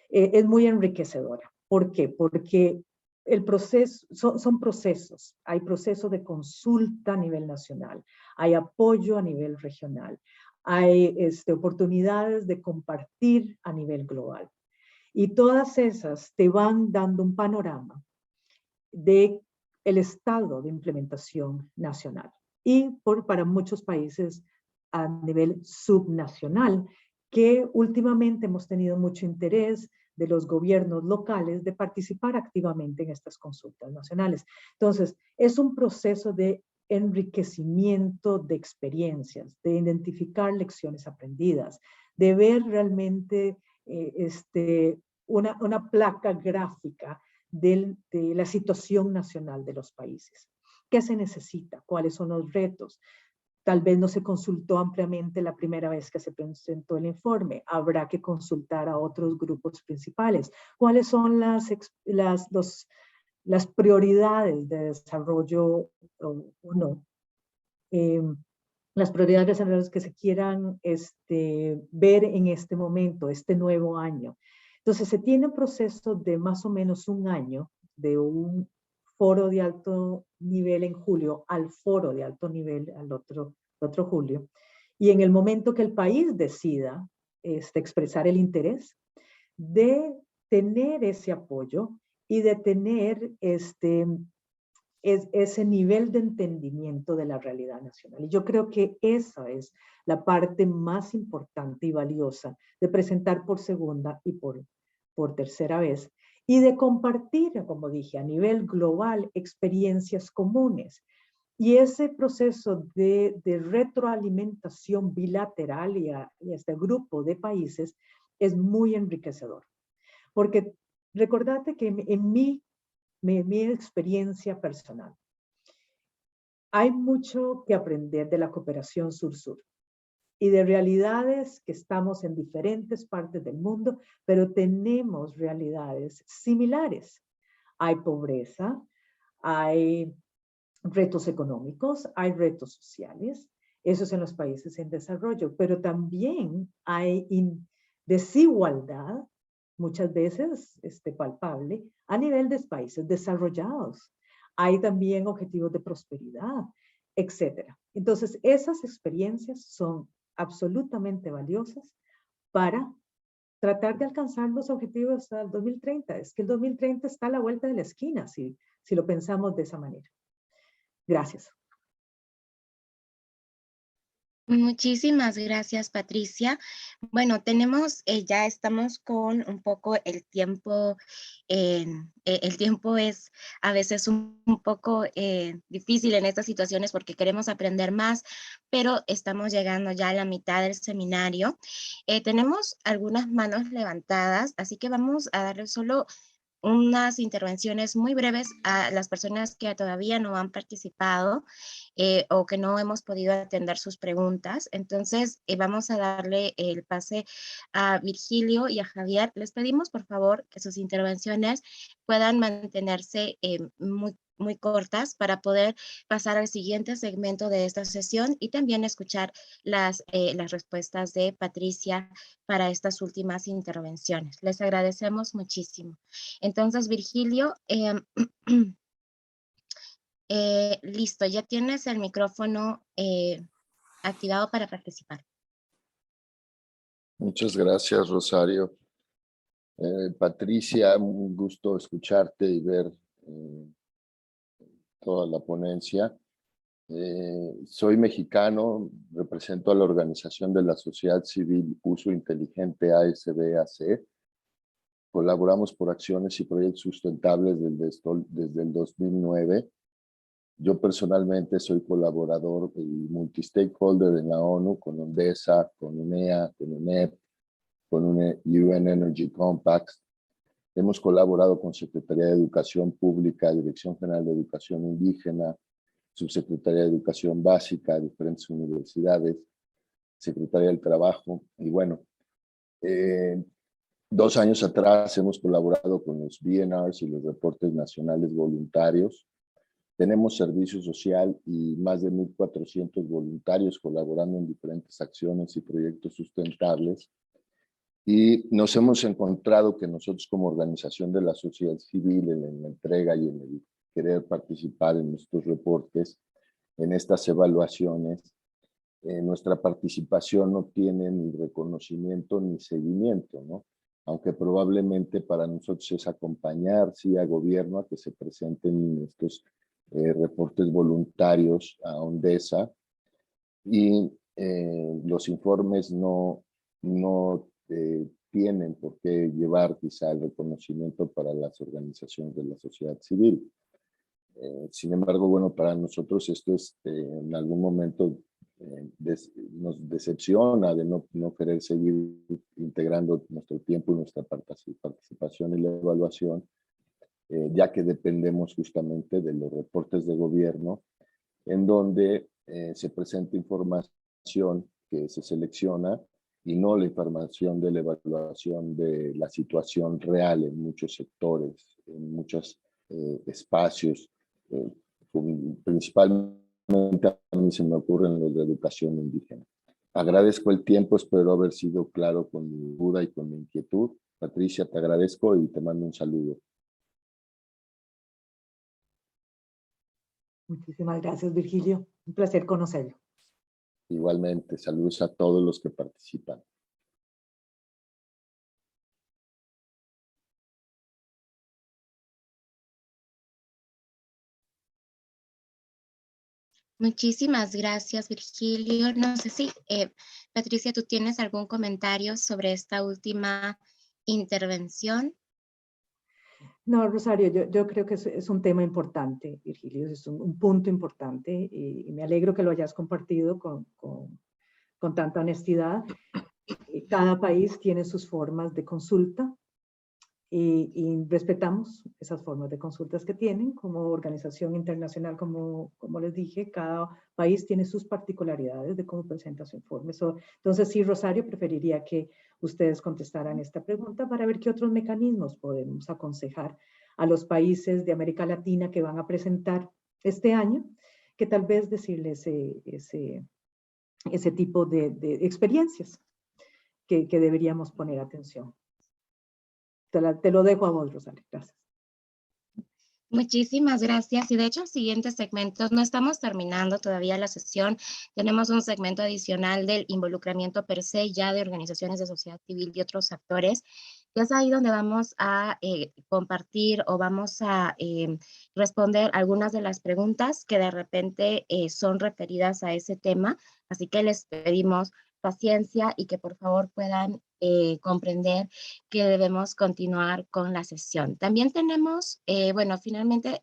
es muy enriquecedora. ¿Por qué? Porque el proceso, son procesos. Hay proceso de consulta a nivel nacional, hay apoyo a nivel regional, hay oportunidades de compartir a nivel global. Y todas esas te van dando un panorama de el estado de implementación nacional y para muchos países a nivel subnacional, que últimamente hemos tenido mucho interés de los gobiernos locales de participar activamente en estas consultas nacionales. Entonces, es un proceso de enriquecimiento de experiencias, de identificar lecciones aprendidas, de ver realmente una placa gráfica de la situación nacional de los países. ¿Qué se necesita? ¿Cuáles son los retos? Tal vez no se consultó ampliamente la primera vez que se presentó el informe. Habrá que consultar a otros grupos principales. ¿Cuáles son las prioridades de desarrollo o no? Las prioridades de desarrollo que se quieran ver en este momento, este nuevo año. Entonces, se tiene un proceso de más o menos un año, de un foro de alto nivel en julio al foro de alto nivel al otro julio. Y en el momento que el país decida expresar el interés de tener ese apoyo y de tener ese nivel de entendimiento de la realidad nacional. Y yo creo que esa es la parte más importante y valiosa de presentar por segunda y por tercera vez y de compartir, como dije, a nivel global experiencias comunes. Y ese proceso de retroalimentación bilateral y a este grupo de países es muy enriquecedor. Porque recordate que en mi experiencia personal, hay mucho que aprender de la cooperación sur-sur y de realidades que estamos en diferentes partes del mundo, pero tenemos realidades similares. Hay pobreza, hay retos económicos, hay retos sociales, eso es en los países en desarrollo, pero también hay desigualdad, muchas veces palpable, a nivel de países desarrollados. Hay también objetivos de prosperidad, etcétera. Entonces, esas experiencias son absolutamente valiosas para tratar de alcanzar los objetivos al 2030. Es que el 2030 está a la vuelta de la esquina, si lo pensamos de esa manera. Gracias. Muchísimas gracias, Patricia. Bueno, ya estamos con un poco el tiempo. El tiempo es a veces un poco difícil en estas situaciones porque queremos aprender más, pero estamos llegando ya a la mitad del seminario. Tenemos algunas manos levantadas, así que vamos a darle solo unas intervenciones muy breves a las personas que todavía no han participado o que no hemos podido atender sus preguntas. Entonces, vamos a darle el pase a Virgilio y a Javier. Les pedimos, por favor, que sus intervenciones puedan mantenerse muy cortas para poder pasar al siguiente segmento de esta sesión y también escuchar las respuestas de Patricia para estas últimas intervenciones. Les agradecemos muchísimo. Entonces, Virgilio, listo, ya tienes el micrófono activado para participar. Muchas gracias, Rosario. Patricia, un gusto escucharte y ver toda la ponencia. Soy mexicano, represento a la Organización de la Sociedad Civil Uso Inteligente ASB-AC. Colaboramos por acciones y proyectos sustentables desde el 2009 Yo personalmente soy colaborador y multi-stakeholder en la ONU con UNDESA, con UNEA, con UNEP, con UN Energy Compact. Hemos colaborado con Secretaría de Educación Pública, Dirección General de Educación Indígena, Subsecretaría de Educación Básica, diferentes universidades, Secretaría del Trabajo. Y bueno, 2 años atrás hemos colaborado con los BNRs y los reportes nacionales voluntarios. Tenemos servicio social y más de 1,400 voluntarios colaborando en diferentes acciones y proyectos sustentables. Y nos hemos encontrado que nosotros como organización de la sociedad civil, en la entrega y en el querer participar en estos reportes, en estas evaluaciones, nuestra participación no tiene ni reconocimiento ni seguimiento, ¿no? Aunque probablemente para nosotros es acompañar, sí, a gobierno a que se presenten estos reportes voluntarios a ONDESA y los informes no tienen por qué llevar quizá el reconocimiento para las organizaciones de la sociedad civil. Sin embargo, bueno, para nosotros esto en algún momento nos decepciona de no querer seguir integrando nuestro tiempo y nuestra participación en la evaluación, ya que dependemos justamente de los reportes de gobierno, en donde se presenta información que se selecciona y no la información de la evaluación de la situación real en muchos sectores, en muchos espacios, principalmente a mí se me ocurren los de educación indígena. Agradezco el tiempo, espero haber sido claro con mi duda y con mi inquietud. Patricia, te agradezco y te mando un saludo. Muchísimas gracias, Virgilio. Un placer conocerlo. Igualmente, saludos a todos los que participan. Muchísimas gracias, Virgilio. No sé si, Patricia, ¿tú tienes algún comentario sobre esta última intervención? No, Rosario, yo creo que es un tema importante, Virgilio, es un punto importante y me alegro que lo hayas compartido con tanta honestidad. Cada país tiene sus formas de consulta y respetamos esas formas de consultas que tienen como organización internacional, como les dije, cada país tiene sus particularidades de cómo presenta su informe. Entonces, sí, Rosario, preferiría que ustedes contestaran esta pregunta para ver qué otros mecanismos podemos aconsejar a los países de América Latina que van a presentar este año, que tal vez decirles ese tipo de experiencias que deberíamos poner atención. Te lo dejo a vos, Rosario. Gracias. Muchísimas gracias. Y de hecho, en siguientes segmentos, no estamos terminando todavía la sesión. Tenemos un segmento adicional del involucramiento per se, ya de organizaciones de sociedad civil y otros actores. Y es ahí donde vamos a compartir o vamos a responder algunas de las preguntas que de repente son referidas a ese tema. Así que les pedimos paciencia y que por favor puedan comprender que debemos continuar con la sesión. También tenemos, bueno, finalmente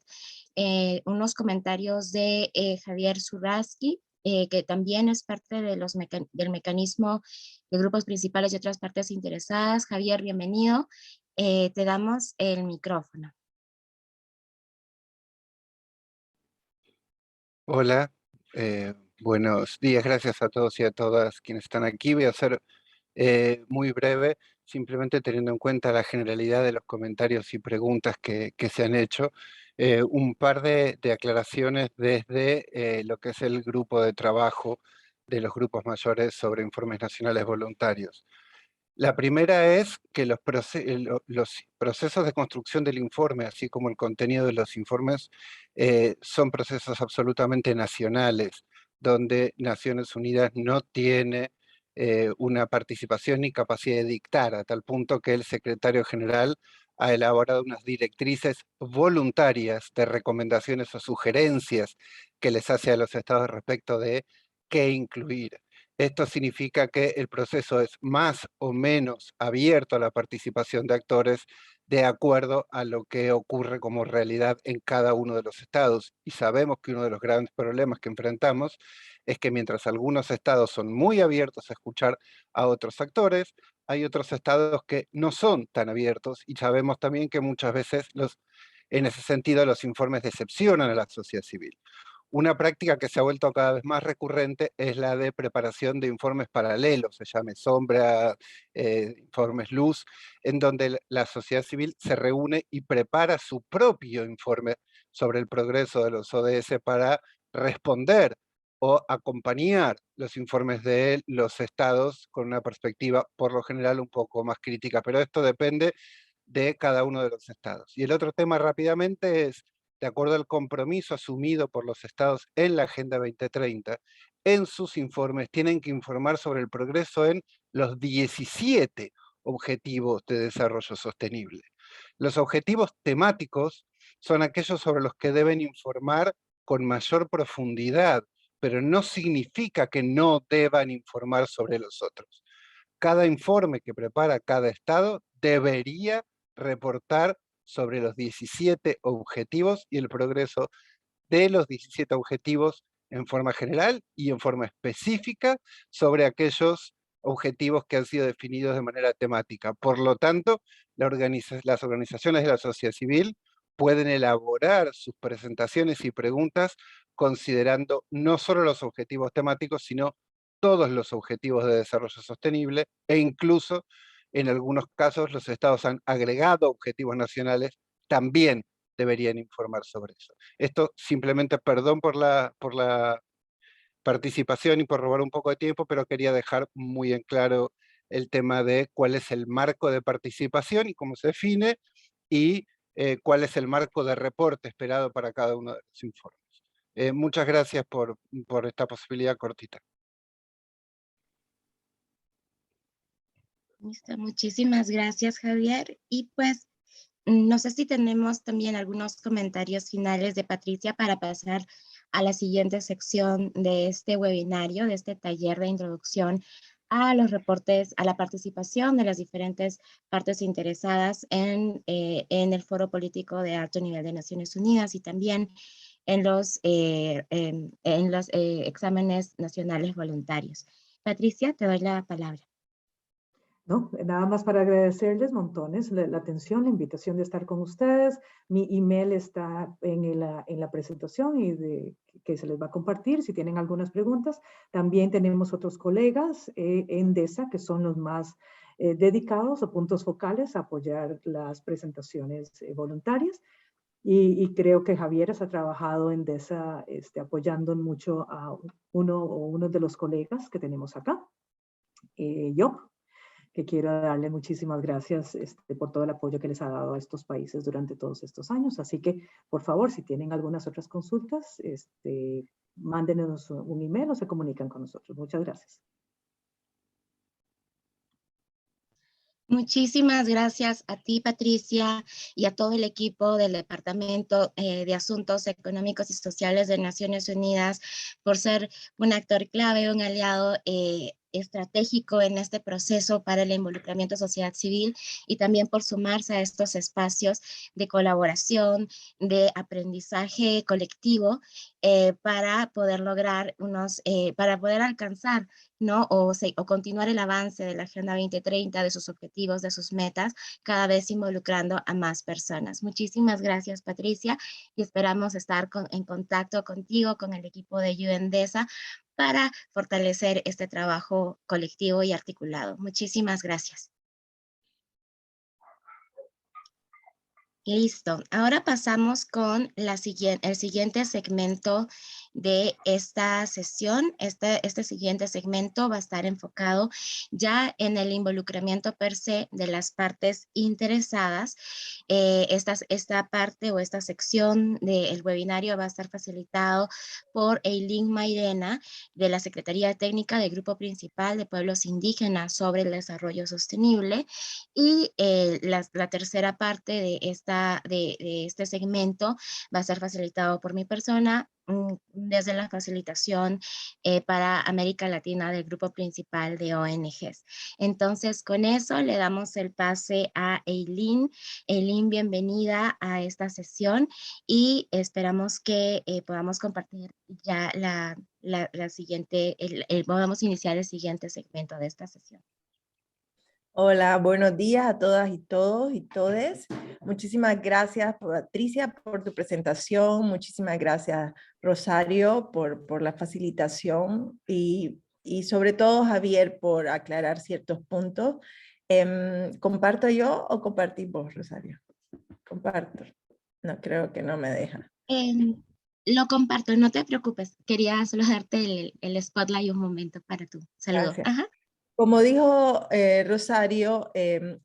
unos comentarios de Javier Zurraski, que también es parte de del mecanismo de grupos principales y otras partes interesadas. Javier, bienvenido. Te damos el micrófono. Hola, buenos días, gracias a todos y a todas quienes están aquí. Voy a ser muy breve, simplemente teniendo en cuenta la generalidad de los comentarios y preguntas que se han hecho. Un par de aclaraciones desde lo que es el grupo de trabajo de los grupos mayores sobre informes nacionales voluntarios. La primera es que los procesos de construcción del informe, así como el contenido de los informes, son procesos absolutamente nacionales, donde Naciones Unidas no tiene una participación ni capacidad de dictar, a tal punto que el secretario general ha elaborado unas directrices voluntarias de recomendaciones o sugerencias que les hace a los estados respecto de qué incluir. Esto significa que el proceso es más o menos abierto a la participación de actores de acuerdo a lo que ocurre como realidad en cada uno de los estados. Y sabemos que uno de los grandes problemas que enfrentamos es que mientras algunos estados son muy abiertos a escuchar a otros actores, hay otros estados que no son tan abiertos, y sabemos también que muchas veces en ese sentido los informes decepcionan a la sociedad civil. Una práctica que se ha vuelto cada vez más recurrente es la de preparación de informes paralelos, se llame sombra, informes luz, en donde la sociedad civil se reúne y prepara su propio informe sobre el progreso de los ODS para responder o acompañar los informes de los estados con una perspectiva por lo general un poco más crítica, pero esto depende de cada uno de los estados. Y el otro tema rápidamente es, de acuerdo al compromiso asumido por los estados en la Agenda 2030, en sus informes tienen que informar sobre el progreso en los 17 objetivos de desarrollo sostenible. Los objetivos temáticos son aquellos sobre los que deben informar con mayor profundidad, pero no significa que no deban informar sobre los otros. Cada informe que prepara cada estado debería reportar sobre los 17 objetivos y el progreso de los 17 objetivos en forma general y en forma específica sobre aquellos objetivos que han sido definidos de manera temática. Por lo tanto, las organizaciones de la sociedad civil pueden elaborar sus presentaciones y preguntas considerando no solo los objetivos temáticos, sino todos los objetivos de desarrollo sostenible, e incluso en algunos casos los estados han agregado objetivos nacionales, también deberían informar sobre eso. Esto simplemente, perdón por la participación y por robar un poco de tiempo, pero quería dejar muy en claro el tema de cuál es el marco de participación y cómo se define, y cuál es el marco de reporte esperado para cada uno de los informes. Muchas gracias por esta posibilidad cortita. Listo, muchísimas gracias, Javier. Y pues, no sé si tenemos también algunos comentarios finales de Patricia para pasar a la siguiente sección de este webinario, de este taller de introducción a los reportes, a la participación de las diferentes partes interesadas en el Foro Político de Alto Nivel de Naciones Unidas y también en los exámenes nacionales voluntarios. Patricia, te doy la palabra. No, nada más para agradecerles montones la atención, la invitación de estar con ustedes. Mi email está en la presentación que se les va a compartir si tienen algunas preguntas. También tenemos otros colegas en DESA que son los más dedicados o puntos focales a apoyar las presentaciones voluntarias. Y creo que Javier ha trabajado en DESA apoyando mucho a uno de los colegas que tenemos acá, yo, que quiero darle muchísimas gracias por todo el apoyo que les ha dado a estos países durante todos estos años. Así que, por favor, si tienen algunas otras consultas, mándenos un email o se comunican con nosotros. Muchas gracias. Muchísimas gracias a ti, Patricia, y a todo el equipo del Departamento de Asuntos Económicos y Sociales de Naciones Unidas por ser un actor clave, un aliado estratégico en este proceso para el involucramiento de sociedad civil, y también por sumarse a estos espacios de colaboración, de aprendizaje colectivo para poder lograr para poder alcanzar, ¿no? O continuar el avance de la Agenda 2030, de sus objetivos, de sus metas, cada vez involucrando a más personas. Muchísimas gracias, Patricia, y esperamos estar en contacto contigo, con el equipo de UNDESA, para fortalecer este trabajo colectivo y articulado. Muchísimas gracias. Listo. Ahora pasamos con el siguiente segmento de esta sesión. Este siguiente segmento va a estar enfocado ya en el involucramiento per se de las partes interesadas. Esta parte o esta sección del webinario va a estar facilitado por Eileen Mairena, de la Secretaría Técnica del Grupo Principal de Pueblos Indígenas sobre el Desarrollo Sostenible. Y la tercera parte de este segmento va a ser facilitado por mi persona, desde la facilitación para América Latina del grupo principal de ONGs. Entonces, con eso le damos el pase a Eileen. Eileen, bienvenida a esta sesión y esperamos que podamos compartir ya la siguiente, podamos iniciar el siguiente segmento de esta sesión. Hola, buenos días a todas y todos y todes. Muchísimas gracias, Patricia, por tu presentación. Muchísimas gracias, Rosario, por la facilitación y sobre todo, Javier, por aclarar ciertos puntos. ¿Comparto yo o compartís vos, Rosario? Comparto. No, creo que no me deja. Lo comparto, no te preocupes. Quería solo darte el spotlight un momento para tu saludo. Gracias. Ajá. Como dijo Rosario,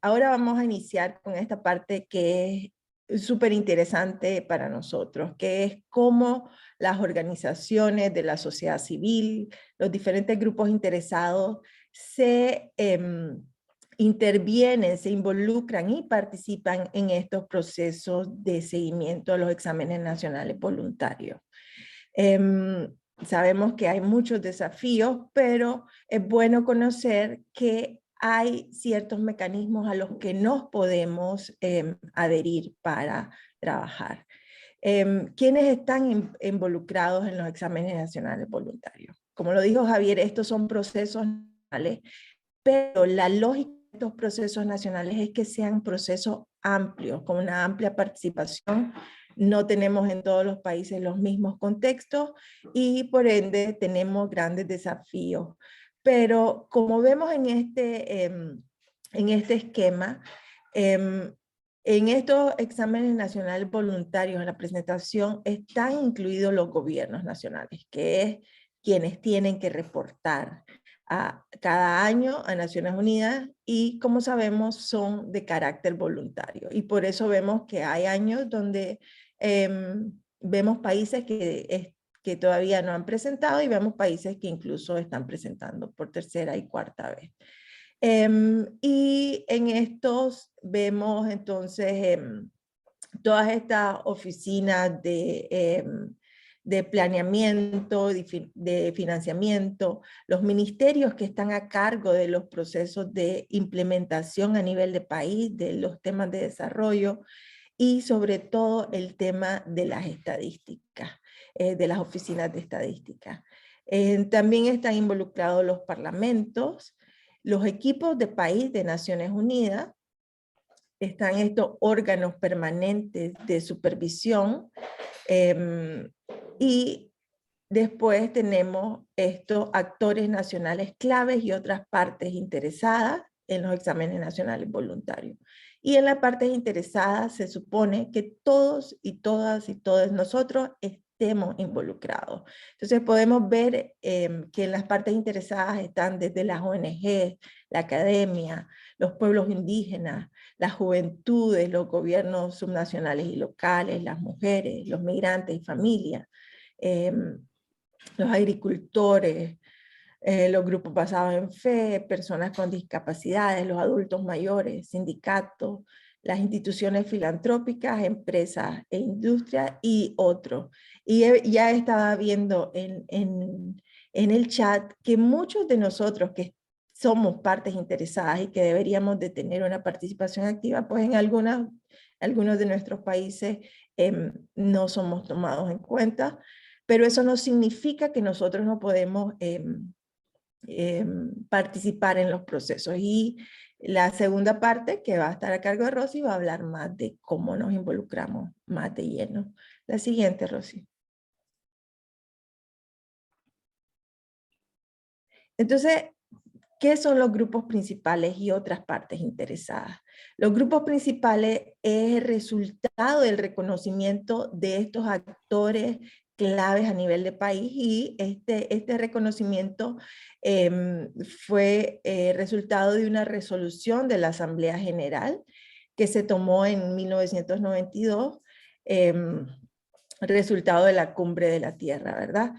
ahora vamos a iniciar con esta parte que es súper interesante para nosotros, que es cómo las organizaciones de la sociedad civil, los diferentes grupos interesados se intervienen, se involucran y participan en estos procesos de seguimiento a los exámenes nacionales voluntarios. Sabemos que hay muchos desafíos, pero es bueno conocer que hay ciertos mecanismos a los que nos podemos adherir para trabajar. ¿Quiénes están involucrados en los exámenes nacionales voluntarios? Como lo dijo Javier, estos son procesos nacionales, pero la lógica de estos procesos nacionales es que sean procesos amplios, con una amplia participación. No tenemos en todos los países los mismos contextos y por ende tenemos grandes desafíos. Pero como vemos en este esquema, en estos exámenes nacionales voluntarios, en la presentación, están incluidos los gobiernos nacionales, que es quienes tienen que reportar cada año a Naciones Unidas y, como sabemos, son de carácter voluntario. Y por eso vemos que hay años donde vemos países que todavía no han presentado y vemos países que incluso están presentando por tercera y cuarta vez. Y en estos vemos entonces todas estas oficinas de planeamiento, de financiamiento, los ministerios que están a cargo de los procesos de implementación a nivel de país, de los temas de desarrollo, y sobre todo el tema de las estadísticas, de las oficinas de estadística. También están involucrados los parlamentos, los equipos de país de Naciones Unidas, están estos órganos permanentes de supervisión, y después tenemos estos actores nacionales claves y otras partes interesadas en los exámenes nacionales voluntarios. Y en las partes interesadas se supone que todos y todas y todos nosotros estemos involucrados. Entonces podemos ver que en las partes interesadas están desde las ONG, la academia, los pueblos indígenas, las juventudes, los gobiernos subnacionales y locales, las mujeres, los migrantes y familias, los agricultores, los grupos basados en fe, personas con discapacidades, los adultos mayores, sindicatos, las instituciones filantrópicas, empresas e industrias y otros. Y ya estaba viendo en el chat que muchos de nosotros que somos partes interesadas y que deberíamos de tener una participación activa, pues en algunos de nuestros países no somos tomados en cuenta, pero eso no significa que nosotros no podemos participar en los procesos. Y la segunda parte, que va a estar a cargo de Rosy, va a hablar más de cómo nos involucramos más de lleno. La siguiente, Rosy. Entonces, ¿qué son los grupos principales y otras partes interesadas? Los grupos principales es el resultado del reconocimiento de estos actores claves a nivel de país, y este reconocimiento fue resultado de una resolución de la Asamblea General que se tomó en 1992, resultado de la Cumbre de la Tierra, ¿verdad?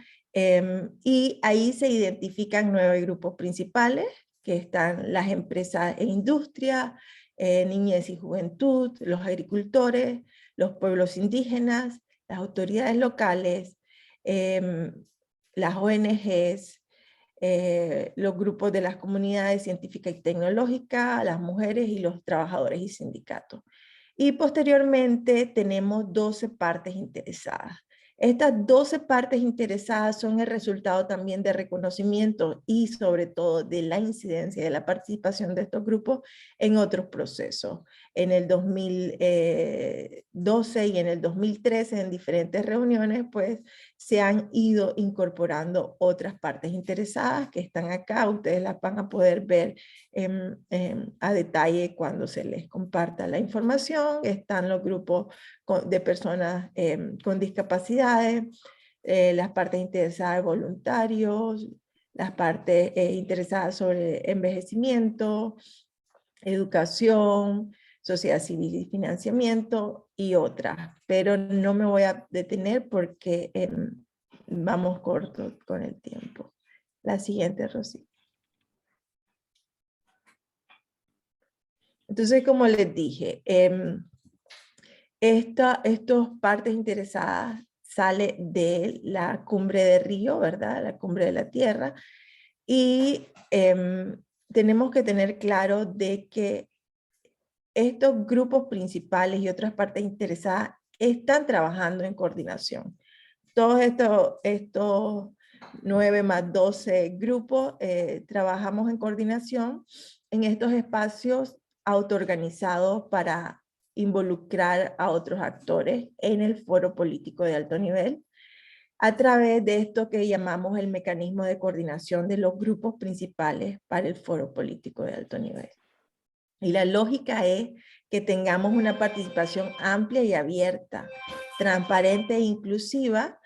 Y ahí se identifican 9 grupos principales, que están las empresas e industria, niñez y juventud, los agricultores, los pueblos indígenas, las autoridades locales, las ONGs, los grupos de las comunidades científicas y tecnológicas, las mujeres y los trabajadores y sindicatos. Y posteriormente tenemos 12 partes interesadas. Estas 12 partes interesadas son el resultado también de reconocimiento y sobre todo de la incidencia de la participación de estos grupos en otros procesos. En el 2012 y en el 2013 en diferentes reuniones pues se han ido incorporando otras partes interesadas que están acá. Ustedes las van a poder ver a detalle cuando se les comparta la información. Están los grupos de personas con discapacidades, las partes interesadas de voluntarios, las partes interesadas sobre envejecimiento, educación, sociedad civil y financiamiento y otras. Pero no me voy a detener porque vamos cortos con el tiempo. La siguiente, Rosy. Entonces, como les dije, estas partes interesadas sale de la cumbre de Río, ¿verdad? La cumbre de la Tierra. Y tenemos que tener claro de que estos grupos principales y otras partes interesadas están trabajando en coordinación. Todos estos 9 más 12 grupos trabajamos en coordinación en estos espacios autoorganizados para involucrar a otros actores en el foro político de alto nivel a través de esto que llamamos el mecanismo de coordinación de los grupos principales para el foro político de alto nivel. Y la lógica es que tengamos una participación amplia y abierta, transparente e inclusiva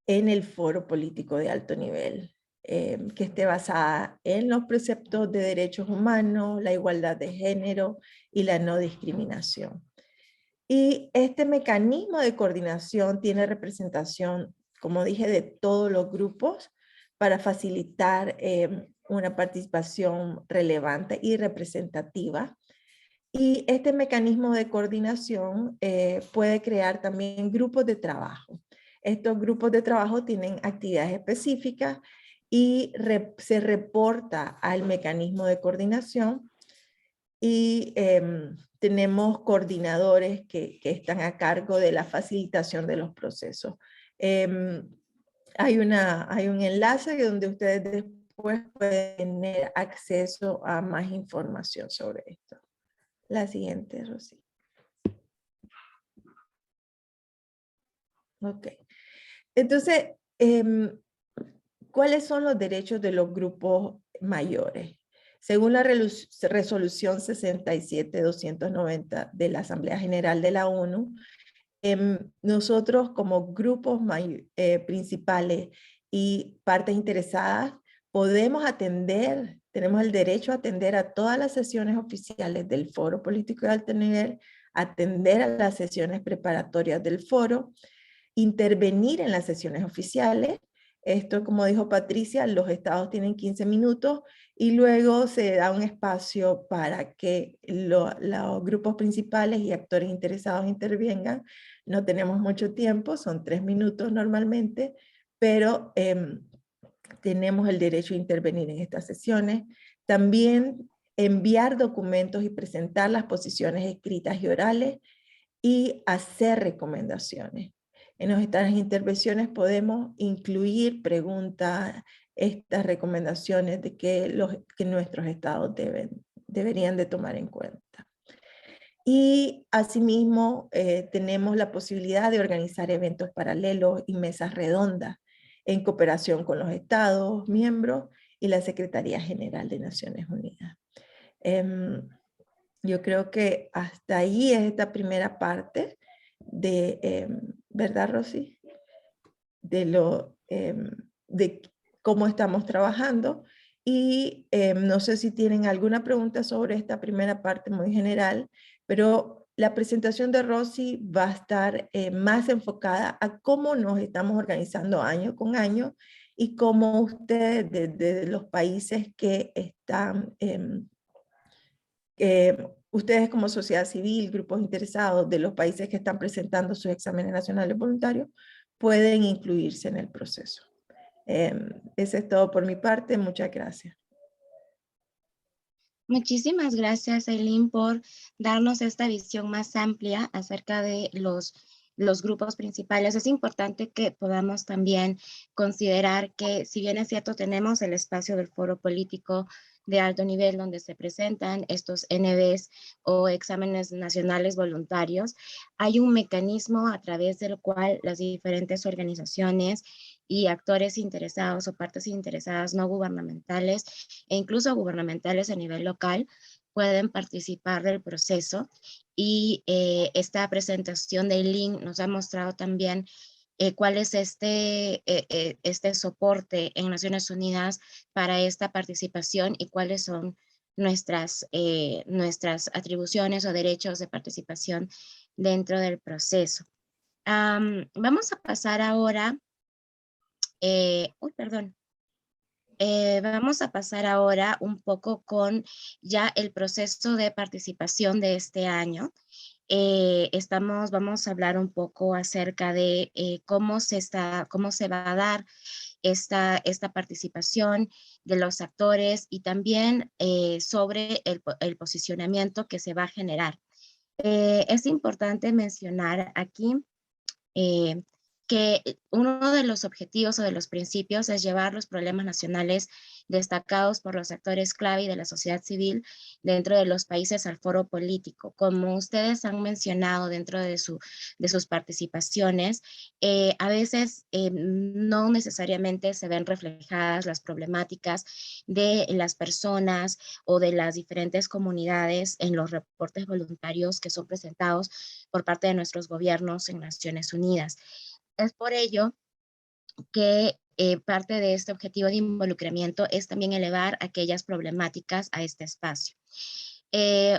en el foro político de alto nivel, que esté basada en los preceptos de derechos humanos, la igualdad de género y la no discriminación. Y este mecanismo de coordinación tiene representación, como dije, de todos los grupos para facilitar una participación relevante y representativa. Y este mecanismo de coordinación puede crear también grupos de trabajo. Estos grupos de trabajo tienen actividades específicas y se reporta al mecanismo de coordinación y tenemos coordinadores que están a cargo de la facilitación de los procesos. Hay un enlace donde ustedes después pueden tener acceso a más información sobre esto. La siguiente, Rosy. Ok. Entonces, ¿cuáles son los derechos de los grupos mayores? Según la resolución 67-290 de la Asamblea General de la ONU, nosotros como grupos principales y partes interesadas podemos atender, tenemos el derecho a atender a todas las sesiones oficiales del Foro Político de Alto Nivel, atender a las sesiones preparatorias del foro, intervenir en las sesiones oficiales. Esto, como dijo Patricia, los estados tienen 15 minutos y luego se da un espacio para que los grupos principales y actores interesados intervengan. No tenemos mucho tiempo, son 3 minutos normalmente, pero tenemos el derecho a intervenir en estas sesiones. También enviar documentos y presentar las posiciones escritas y orales y hacer recomendaciones. En nuestras intervenciones podemos incluir preguntas, estas recomendaciones de que nuestros estados deberían de tomar en cuenta. Y asimismo tenemos la posibilidad de organizar eventos paralelos y mesas redondas en cooperación con los estados miembros y la Secretaría General de Naciones Unidas. Yo creo que hasta ahí es esta primera parte de, ¿verdad, Rosy? De cómo estamos trabajando. Y no sé si tienen alguna pregunta sobre esta primera parte muy general, pero la presentación de Rosy va a estar más enfocada a cómo nos estamos organizando año con año y cómo ustedes desde los países que están, ustedes como sociedad civil, grupos interesados de los países que están presentando sus exámenes nacionales voluntarios, pueden incluirse en el proceso. Eso es todo por mi parte. Muchas gracias. Muchísimas gracias, Eileen, por darnos esta visión más amplia acerca de los grupos principales. Es importante que podamos también considerar que, si bien es cierto, tenemos el espacio del foro político de alto nivel donde se presentan estos NBs o exámenes nacionales voluntarios, hay un mecanismo a través del cual las diferentes organizaciones y actores interesados o partes interesadas no gubernamentales e incluso gubernamentales a nivel local pueden participar del proceso, y esta presentación de Eileen nos ha mostrado también cuál es este soporte en Naciones Unidas para esta participación y cuáles son nuestras atribuciones o derechos de participación dentro del proceso. Vamos a pasar ahora, vamos a pasar ahora un poco con ya el proceso de participación de este año. Vamos a hablar un poco acerca de cómo se va a dar esta participación de los actores, y también sobre el posicionamiento que se va a generar. Es importante mencionar aquí que uno de los objetivos o de los principios es llevar los problemas nacionales destacados por los actores clave y de la sociedad civil dentro de los países al foro político. Como ustedes han mencionado dentro de sus participaciones, a veces no necesariamente se ven reflejadas las problemáticas de las personas o de las diferentes comunidades en los reportes voluntarios que son presentados por parte de nuestros gobiernos en Naciones Unidas. Es por ello que parte de este objetivo de involucramiento es también elevar aquellas problemáticas a este espacio.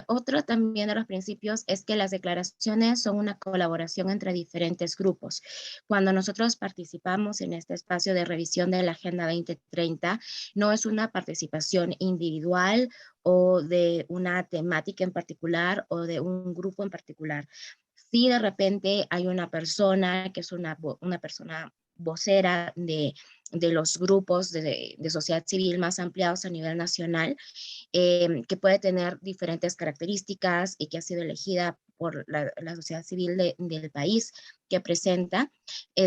Otro también de los principios es que las declaraciones son una colaboración entre diferentes grupos. Cuando nosotros participamos en este espacio de revisión de la Agenda 2030, no es una participación individual o de una temática en particular o de un grupo en particular. Si de repente hay una persona que es una persona vocera de los grupos de sociedad civil más ampliados a nivel nacional, que puede tener diferentes características y que ha sido elegida por la sociedad civil del país que presenta.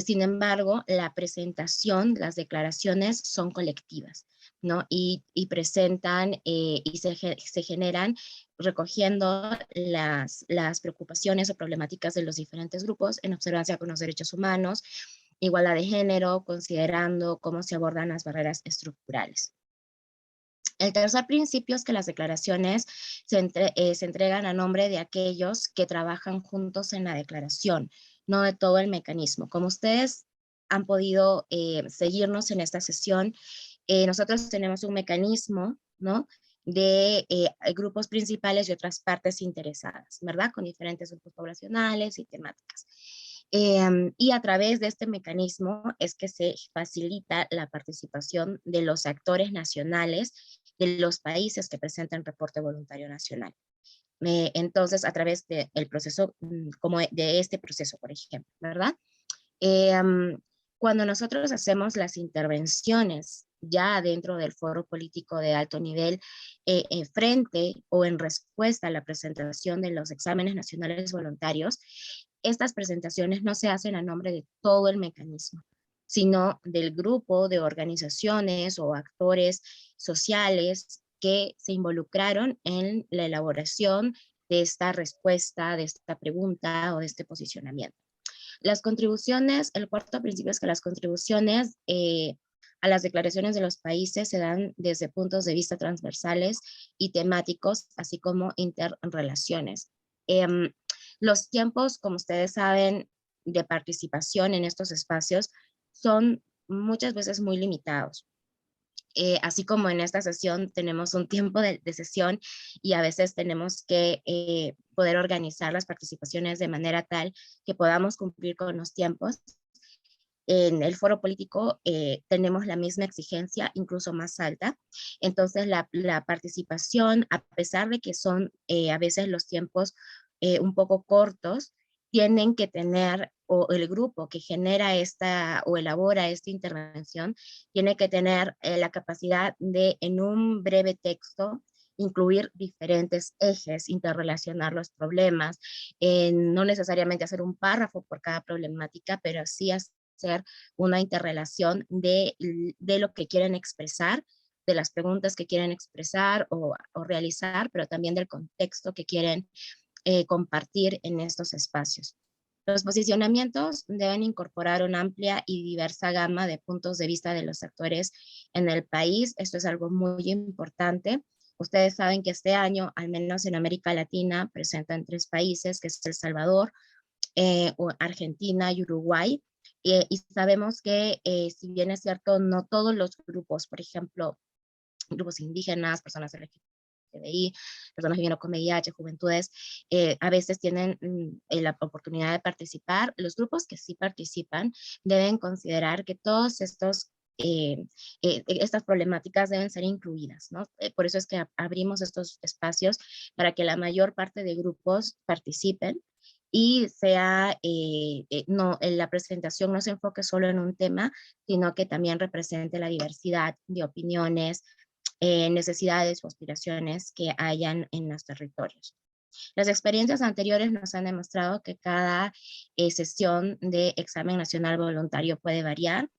Sin embargo, la presentación, las declaraciones son colectivas, ¿no? Y presentan y se generan recogiendo las preocupaciones o problemáticas de los diferentes grupos en observancia con los derechos humanos, igualdad de género, considerando cómo se abordan las barreras estructurales. El tercer principio es que las declaraciones se entregan a nombre de aquellos que trabajan juntos en la declaración, no de todo el mecanismo. Como ustedes han podido seguirnos en esta sesión, nosotros tenemos un mecanismo, ¿no?, de grupos principales y otras partes interesadas, ¿verdad?, con diferentes grupos poblacionales y temáticas. Y a través de este mecanismo es que se facilita la participación de los actores nacionales de los países que presentan reporte voluntario nacional. Entonces, a través del proceso, como de este proceso, por ejemplo, ¿verdad? Cuando nosotros hacemos las intervenciones ya dentro del foro político de alto nivel, frente o en respuesta a la presentación de los exámenes nacionales voluntarios, estas presentaciones no se hacen a nombre de todo el mecanismo, sino del grupo de organizaciones o actores sociales que se involucraron en la elaboración de esta respuesta, de esta pregunta o de este posicionamiento. Las contribuciones, el cuarto principio es que las contribuciones a las declaraciones de los países se dan desde puntos de vista transversales y temáticos, así como interrelaciones. Los tiempos, como ustedes saben, de participación en estos espacios son muchas veces muy limitados. Así como en esta sesión tenemos un tiempo de sesión y a veces tenemos que poder organizar las participaciones de manera tal que podamos cumplir con los tiempos. En el foro político tenemos la misma exigencia, incluso más alta. Entonces la participación, a pesar de que son a veces los tiempos un poco cortos, tienen que tener, o el grupo que genera esta o elabora esta intervención, tiene que tener la capacidad de, en un breve texto, incluir diferentes ejes, interrelacionar los problemas, no necesariamente hacer un párrafo por cada problemática, pero sí hacer una interrelación de lo que quieren expresar, de las preguntas que quieren expresar o realizar, pero también del contexto que quieren compartir en estos espacios. Los posicionamientos deben incorporar una amplia y diversa gama de puntos de vista de los actores en el país. Esto es algo muy importante. Ustedes saben que este año, al menos en América Latina, presentan 3 países, que es El Salvador, Argentina y Uruguay. Y sabemos que, si bien es cierto, no todos los grupos, por ejemplo, grupos indígenas, personas LGTBI, personas viviendo con VIH, juventudes, a veces tienen la oportunidad de participar. Los grupos que sí participan deben considerar que todos estas problemáticas deben ser incluidas, ¿no? Por eso es que abrimos estos espacios para que la mayor parte de grupos participen y la presentación no se enfoque solo en un tema, sino que también represente la diversidad de opiniones, necesidades o aspiraciones que hayan en los territorios. Las experiencias anteriores nos han demostrado que cada sesión de examen nacional voluntario puede variar.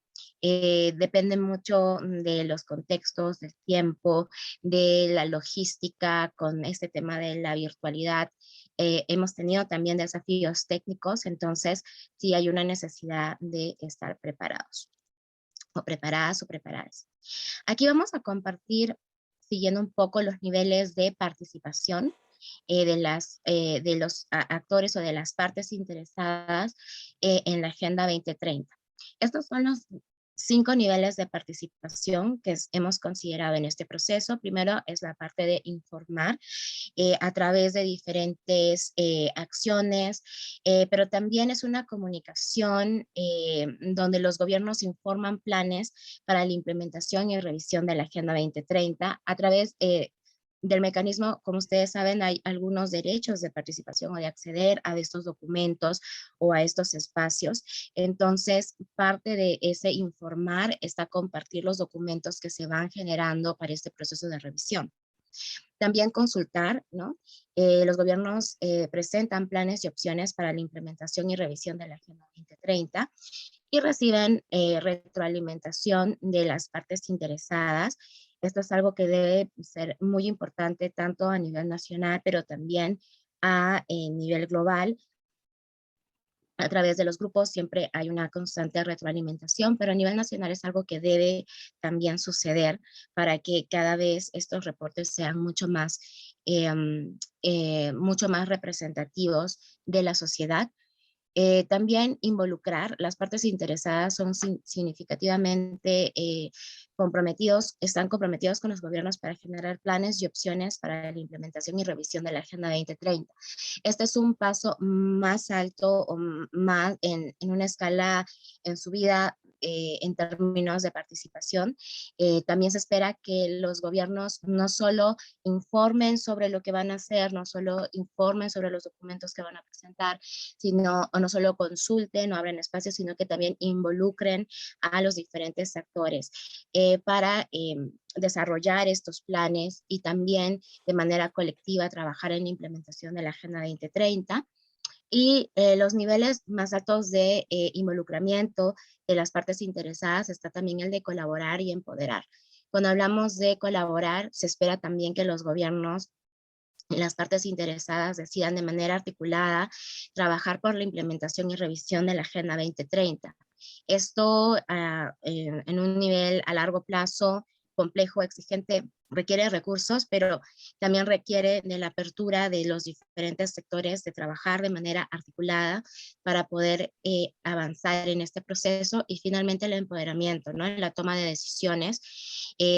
Depende mucho de los contextos, del tiempo, de la logística con este tema de la virtualidad. Hemos tenido también desafíos técnicos, entonces sí hay una necesidad de estar preparados o preparadas o preparadas. Aquí vamos a compartir, siguiendo un poco los niveles de participación de los actores o de las partes interesadas en la Agenda 2030. Estos son los 5 niveles de participación que hemos considerado en este proceso. Primero es la parte de informar a través de diferentes acciones, pero también es una comunicación donde los gobiernos informan planes para la implementación y revisión de la Agenda 2030 a través del mecanismo. Como ustedes saben, hay algunos derechos de participación o de acceder a estos documentos o a estos espacios. Entonces, parte de ese informar está compartir los documentos que se van generando para este proceso de revisión. También consultar, ¿no? Los gobiernos presentan planes y opciones para la implementación y revisión de la Agenda 2030 y reciben retroalimentación de las partes interesadas. Esto es algo que debe ser muy importante tanto a nivel nacional, pero también a nivel global. A través de los grupos siempre hay una constante retroalimentación, pero a nivel nacional es algo que debe también suceder para que cada vez estos reportes sean mucho más representativos de la sociedad. También involucrar, las partes interesadas son significativamente están comprometidos con los gobiernos para generar planes y opciones para la implementación y revisión de la Agenda 2030. Este es un paso más alto o más en una escala en su vida en términos de participación. También se espera que los gobiernos no solo informen sobre lo que van a hacer, no solo informen sobre los documentos que van a presentar, o no solo consulten o abren espacios, sino que también involucren a los diferentes actores para desarrollar estos planes y también de manera colectiva trabajar en la implementación de la Agenda 2030. Y los niveles más altos de involucramiento de las partes interesadas está también el de colaborar y empoderar. Cuando hablamos de colaborar, se espera también que los gobiernos y las partes interesadas decidan de manera articulada trabajar por la implementación y revisión de la Agenda 2030. Esto en un nivel a largo plazo, complejo, exigente, requiere recursos, pero también requiere de la apertura de los diferentes sectores de trabajar de manera articulada para poder avanzar en este proceso y finalmente el empoderamiento, ¿no? En la toma de decisiones,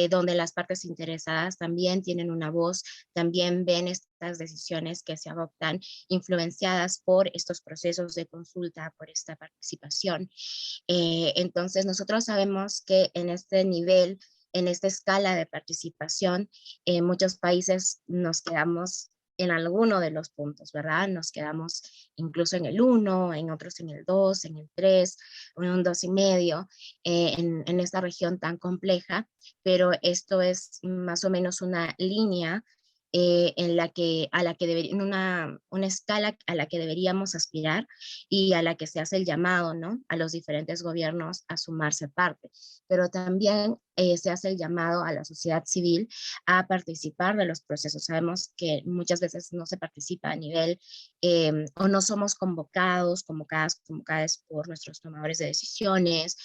donde las partes interesadas también tienen una voz, también ven estas decisiones que se adoptan influenciadas por estos procesos de consulta, por esta participación. Entonces nosotros sabemos que en este nivel, en esta escala de participación, muchos países nos quedamos en alguno de los puntos, ¿verdad? Nos quedamos incluso en el 1, en otros en el 2, en el 3, en un 2,5, en esta región tan compleja, pero esto es más o menos una línea en la que, una escala a la que deberíamos aspirar y a la que se hace el llamado, ¿no? A los diferentes gobiernos a sumarse parte, pero también se hace el llamado a la sociedad civil a participar de los procesos. Sabemos que muchas veces no se participa a nivel o no somos convocadas por nuestros tomadores de decisiones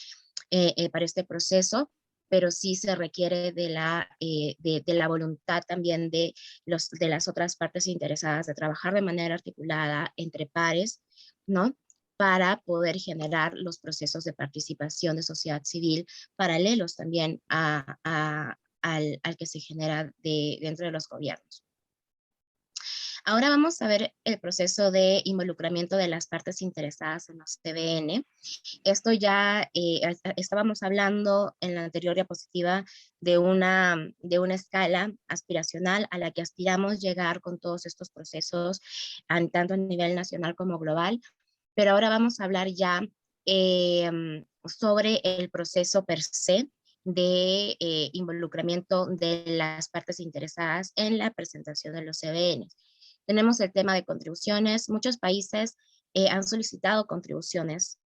para este proceso, pero sí se requiere de la voluntad también de las otras partes interesadas de trabajar de manera articulada entre pares, ¿no? Para poder generar los procesos de participación de sociedad civil paralelos también al que se genera dentro de los gobiernos. Ahora vamos a ver el proceso de involucramiento de las partes interesadas en los CBN. Esto ya estábamos hablando en la anterior diapositiva de una escala aspiracional a la que aspiramos llegar con todos estos procesos, tanto a nivel nacional como global, pero ahora vamos a hablar ya sobre el proceso per se de involucramiento de las partes interesadas en la presentación de los CBNs. Tenemos el tema de contribuciones. Muchos países han solicitado contribuciones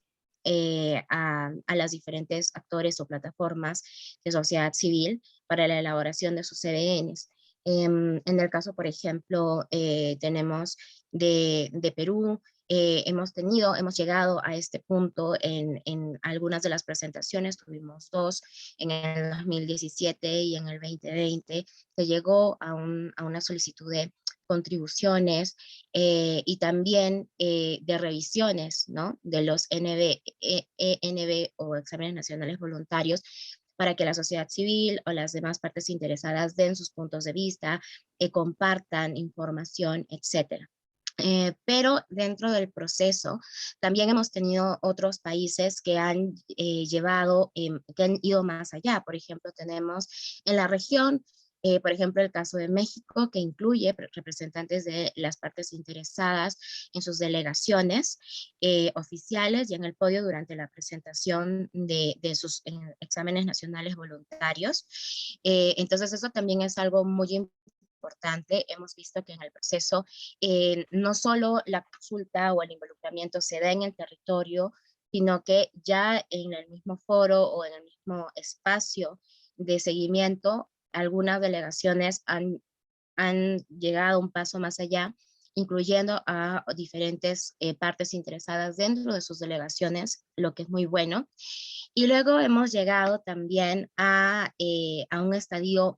a las diferentes actores o plataformas de sociedad civil para la elaboración de sus CBNs. En el caso, por ejemplo, tenemos de Perú, hemos llegado a este punto en algunas de las presentaciones, tuvimos 2 en el 2017 y en el 2020, se llegó a una solicitud de contribuciones y también de revisiones, ¿no? De los ENV o exámenes nacionales voluntarios para que la sociedad civil o las demás partes interesadas den sus puntos de vista, compartan información, etcétera. Pero dentro del proceso también hemos tenido otros países que han que han ido más allá. Por ejemplo, tenemos en la región, por ejemplo, el caso de México, que incluye representantes de las partes interesadas en sus delegaciones oficiales y en el podio durante la presentación de sus exámenes nacionales voluntarios. Entonces, eso también es algo muy importante. Hemos visto que en el proceso no solo la consulta o el involucramiento se da en el territorio, sino que ya en el mismo foro o en el mismo espacio de seguimiento, algunas delegaciones han llegado un paso más allá, incluyendo a diferentes partes interesadas dentro de sus delegaciones, lo que es muy bueno. Y luego hemos llegado también a un estadio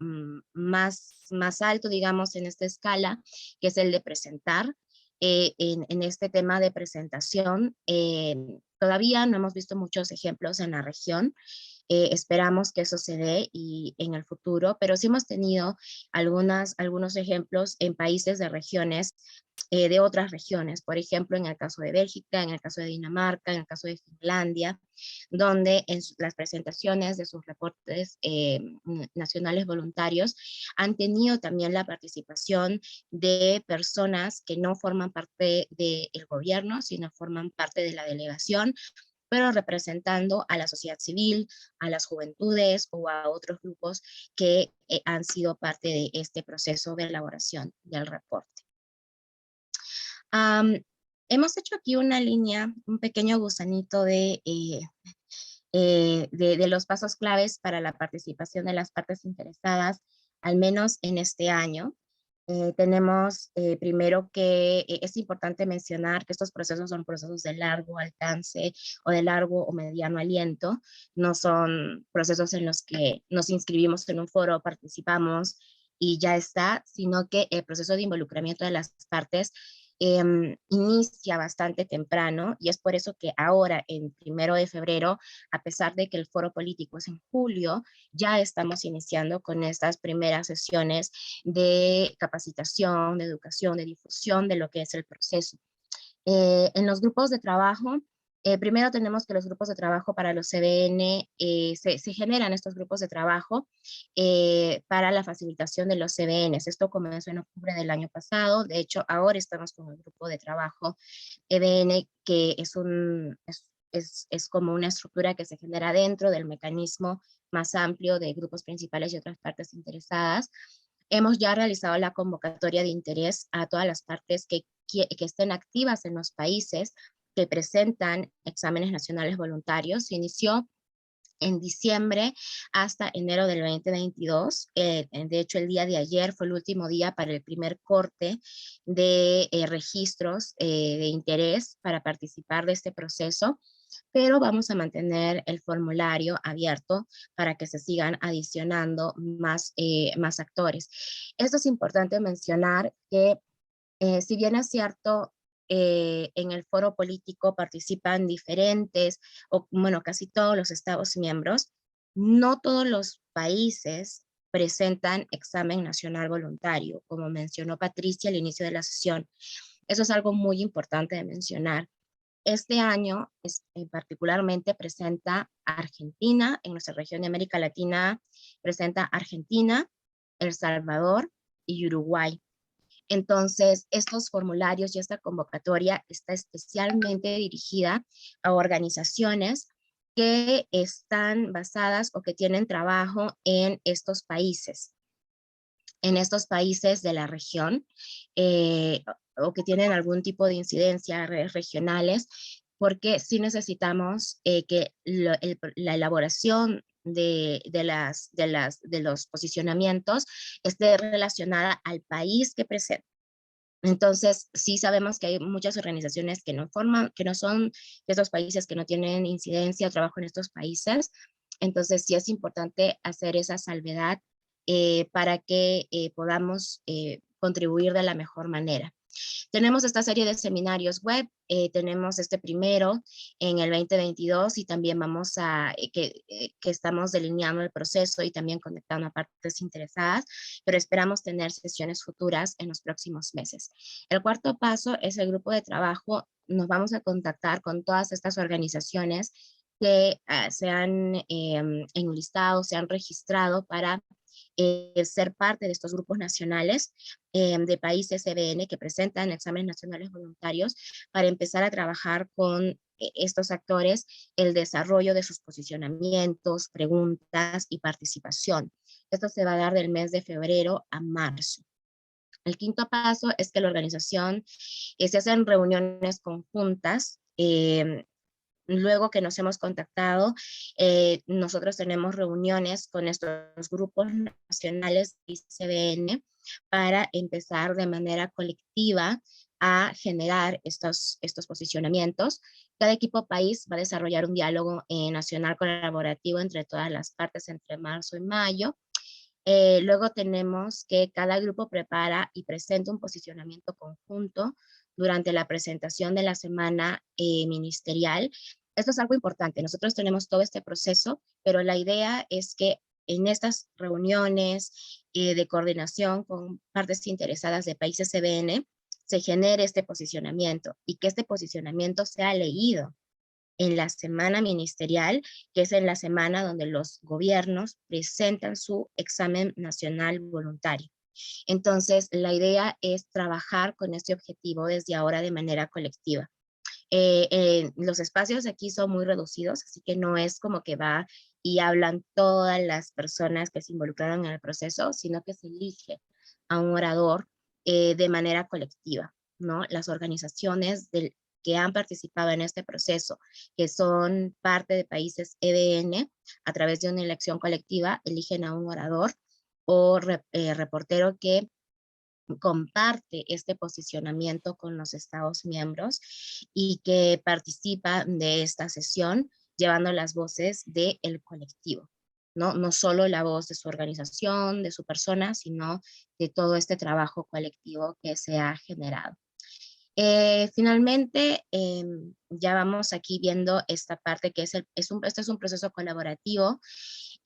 más alto, digamos, en esta escala, que es el de presentar. En este tema de presentación, todavía no hemos visto muchos ejemplos en la región. Esperamos que eso se dé y en el futuro, pero sí hemos tenido algunos ejemplos en países de regiones, de otras regiones, por ejemplo, en el caso de Bélgica, en el caso de Dinamarca, en el caso de Finlandia, donde en las presentaciones de sus reportes nacionales voluntarios han tenido también la participación de personas que no forman parte del gobierno, sino forman parte de la delegación, pero representando a la sociedad civil, a las juventudes o a otros grupos que han sido parte de este proceso de elaboración del reporte. Hemos hecho aquí una línea, un pequeño gusanito de los pasos claves para la participación de las partes interesadas, al menos en este año. Tenemos primero que es importante mencionar que estos procesos son procesos de largo alcance o de largo o mediano aliento, no son procesos en los que nos inscribimos en un foro, participamos y ya está, sino que el proceso de involucramiento de las partes inicia bastante temprano y es por eso que ahora, en 1 de febrero, a pesar de que el foro político es en julio, ya estamos iniciando con estas primeras sesiones de capacitación, de educación, de difusión de lo que es el proceso. En los grupos de trabajo Primero tenemos que los grupos de trabajo para los CBN, se generan estos grupos de trabajo para la facilitación de los CBNs. Esto comenzó en octubre del año pasado. De hecho, ahora estamos con el grupo de trabajo EBN, que es como una estructura que se genera dentro del mecanismo más amplio de grupos principales y otras partes interesadas. Hemos ya realizado la convocatoria de interés a todas las partes que estén activas en los países que presentan exámenes nacionales voluntarios. Se inició en diciembre hasta enero del 2022. De hecho, el día de ayer fue el último día para el primer corte de registros de interés para participar de este proceso, pero vamos a mantener el formulario abierto para que se sigan adicionando más actores. Esto es importante mencionar que si bien es cierto, en el foro político participan diferentes, o bueno, casi todos los Estados miembros, no todos los países presentan examen nacional voluntario, como mencionó Patricia al inicio de la sesión. Eso es algo muy importante de mencionar. Este año particularmente presenta Argentina, en nuestra región de América Latina, presenta Argentina, El Salvador y Uruguay. Entonces, estos formularios y esta convocatoria está especialmente dirigida a organizaciones que están basadas o que tienen trabajo en estos países de la región, o que tienen algún tipo de incidencia, redes regionales, porque sí necesitamos que la elaboración de los posicionamientos esté relacionada al país que presenta. Entonces, sí sabemos que hay muchas organizaciones que no son de estos países, que no tienen incidencia o trabajo en estos países. Entonces, sí es importante hacer esa salvedad para que podamos contribuir de la mejor manera. Tenemos esta serie de seminarios web, tenemos este primero en el 2022 y también vamos que estamos delineando el proceso y también conectando a partes interesadas, pero esperamos tener sesiones futuras en los próximos meses. El cuarto paso es el grupo de trabajo. Nos vamos a contactar con todas estas organizaciones que se han enlistado, se han registrado para ser parte de estos grupos nacionales de países CBN que presentan exámenes nacionales voluntarios, para empezar a trabajar con estos actores el desarrollo de sus posicionamientos, preguntas y participación. Esto se va a dar del mes de febrero a marzo. El quinto paso es que la organización se hacen reuniones conjuntas. Luego que nos hemos contactado, nosotros tenemos reuniones con estos grupos nacionales y CBN para empezar de manera colectiva a generar estos posicionamientos. Cada equipo país va a desarrollar un diálogo nacional colaborativo entre todas las partes entre marzo y mayo. Luego tenemos que cada grupo prepara y presenta un posicionamiento conjunto durante la presentación de la semana ministerial. Esto es algo importante. Nosotros tenemos todo este proceso, pero la idea es que en estas reuniones de coordinación con partes interesadas de países CBN se genere este posicionamiento y que este posicionamiento sea leído en la semana ministerial, que es en la semana donde los gobiernos presentan su examen nacional voluntario. Entonces, la idea es trabajar con este objetivo desde ahora de manera colectiva. Los espacios aquí son muy reducidos, así que no es como que va y hablan todas las personas que se involucraron en el proceso, sino que se elige a un orador de manera colectiva, ¿no? Las organizaciones que han participado en este proceso, que son parte de países EBN, a través de una elección colectiva, eligen a un orador o reportero que comparte este posicionamiento con los Estados miembros y que participa de esta sesión llevando las voces del colectivo, ¿no? No solo la voz de su organización, de su persona, sino de todo este trabajo colectivo que se ha generado. Finalmente, ya vamos aquí viendo esta parte que este es un proceso colaborativo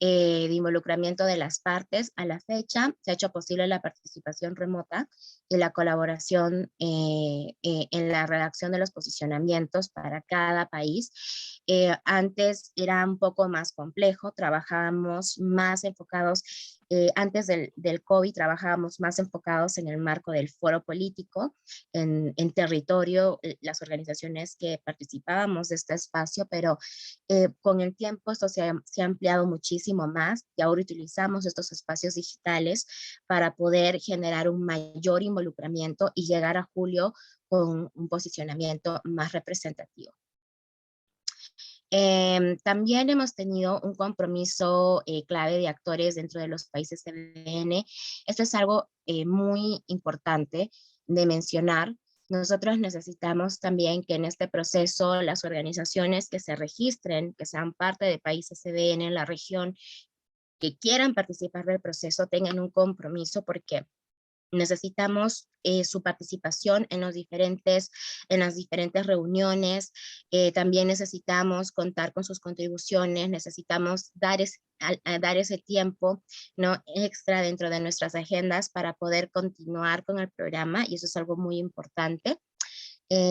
de involucramiento de las partes. A la fecha se ha hecho posible la participación remota y la colaboración en la redacción de los posicionamientos para cada país. Antes era un poco más complejo, trabajábamos más enfocados, antes del COVID trabajábamos más enfocados en el marco del foro político, en territorio, las organizaciones que participábamos de este espacio, pero con el tiempo esto se ha ampliado muchísimo más y ahora utilizamos estos espacios digitales para poder generar un mayor involucramiento y llegar a julio con un posicionamiento más representativo. También hemos tenido un compromiso clave de actores dentro de los países CBN. Esto es algo muy importante de mencionar. Nosotros necesitamos también que en este proceso las organizaciones que se registren, que sean parte de países CBN en la región, que quieran participar del proceso, tengan un compromiso, porque necesitamos su participación en las diferentes reuniones. También necesitamos contar con sus contribuciones, necesitamos dar ese tiempo, ¿no?, extra dentro de nuestras agendas para poder continuar con el programa, y eso es algo muy importante.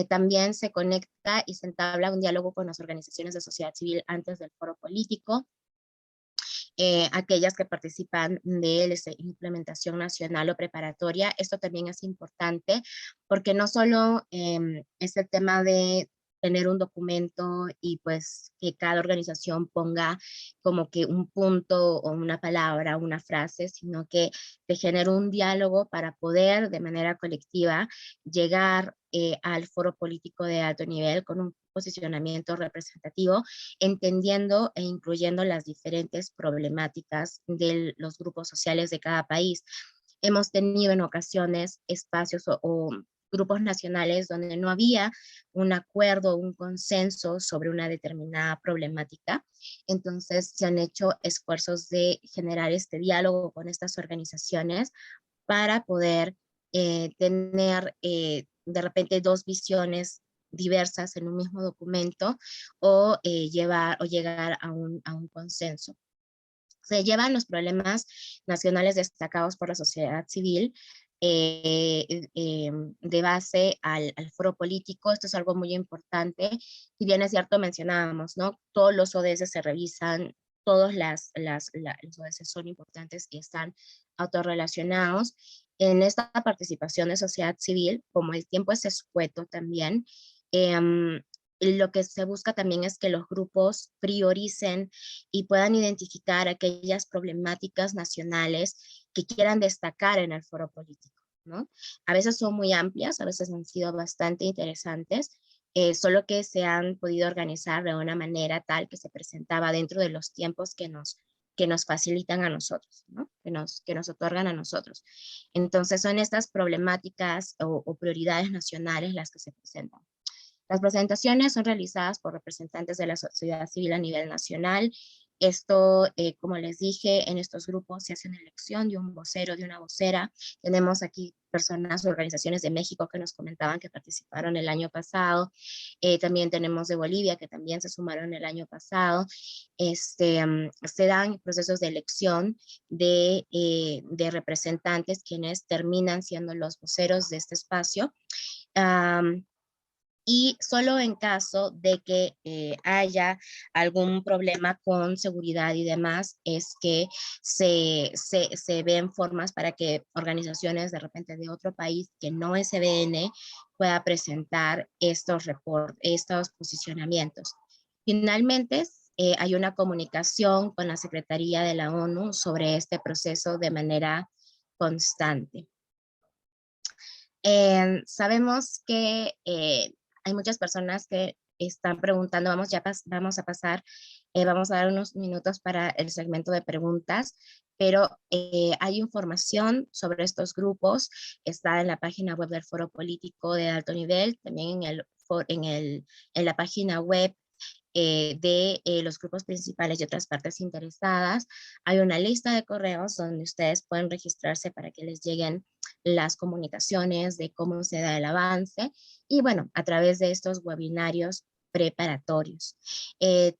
También se conecta y se entabla un diálogo con las organizaciones de sociedad civil antes del foro político. Aquellas que participan de la implementación nacional o preparatoria. Esto también es importante porque no solo es el tema de tener un documento y pues que cada organización ponga como que un punto o una palabra, una frase, sino que te genera un diálogo para poder de manera colectiva llegar al foro político de alto nivel con un posicionamiento representativo, entendiendo e incluyendo las diferentes problemáticas de los grupos sociales de cada país. Hemos tenido en ocasiones espacios o grupos nacionales donde no había un acuerdo, un consenso sobre una determinada problemática. Entonces se han hecho esfuerzos de generar este diálogo con estas organizaciones para poder tener de repente dos visiones diversas en un mismo documento, o llegar a un consenso. Se llevan los problemas nacionales destacados por la sociedad civil de base al foro político. Esto es algo muy importante. Si bien es cierto, mencionábamos, ¿no?, todos los ODS se revisan, todos los ODS son importantes y están autorrelacionados. En esta participación de sociedad civil, como el tiempo es escueto también, lo que se busca también es que los grupos prioricen y puedan identificar aquellas problemáticas nacionales que quieran destacar en el foro político, ¿no? A veces son muy amplias, a veces han sido bastante interesantes, solo que se han podido organizar de una manera tal que se presentaba dentro de los tiempos que nos facilitan a nosotros, ¿no?, que nos otorgan a nosotros. Entonces son estas problemáticas o prioridades nacionales las que se presentan. Las presentaciones son realizadas por representantes de la sociedad civil a nivel nacional. Esto, como les dije, en estos grupos se hace una elección de un vocero, de una vocera. Tenemos aquí personas, organizaciones de México que nos comentaban que participaron el año pasado. También tenemos de Bolivia que también se sumaron el año pasado. Se dan procesos de elección de representantes, quienes terminan siendo los voceros de este espacio. Y solo en caso de que haya algún problema con seguridad y demás, es que se ven formas para que organizaciones de repente de otro país que no es CBN pueda presentar estos posicionamientos. Finalmente, hay una comunicación con la Secretaría de la ONU sobre este proceso de manera constante. Sabemos que hay muchas personas que están preguntando. Vamos a pasar, vamos a dar unos minutos para el segmento de preguntas, pero hay información sobre estos grupos. Está en la página web del Foro Político de Alto Nivel, también en la página web de los grupos principales y otras partes interesadas. Hay una lista de correos donde ustedes pueden registrarse para que les lleguen las comunicaciones de cómo se da el avance. Y bueno, a través de estos webinarios preparatorios.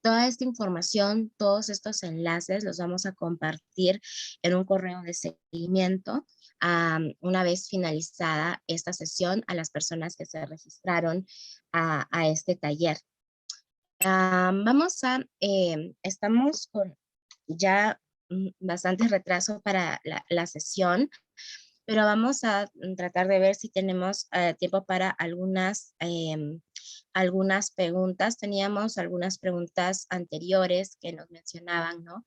Toda esta información, todos estos enlaces los vamos a compartir en un correo de seguimiento una vez finalizada esta sesión a las personas que se registraron a este taller. Estamos con ya bastante retraso para la sesión, pero vamos a tratar de ver si tenemos tiempo para algunas preguntas. Teníamos algunas preguntas anteriores que nos mencionaban, ¿no?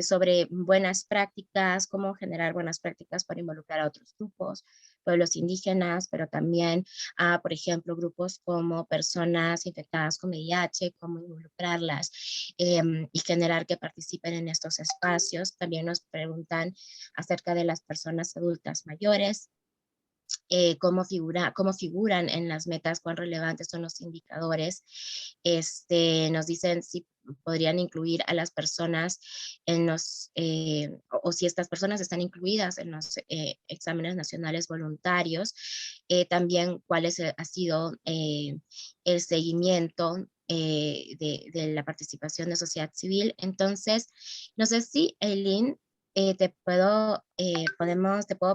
Sobre buenas prácticas, cómo generar buenas prácticas para involucrar a otros grupos, pueblos indígenas, pero también, por ejemplo, grupos como personas infectadas con VIH, cómo involucrarlas y generar que participen en estos espacios. También nos preguntan acerca de las personas adultas mayores, cómo figuran en las metas, cuán relevantes son los indicadores. Nos dicen si podrían incluir a las personas en los, o si estas personas están incluidas en los exámenes nacionales voluntarios. También cuál ha sido el seguimiento de la participación de sociedad civil. Entonces, no sé si Eileen, te puedo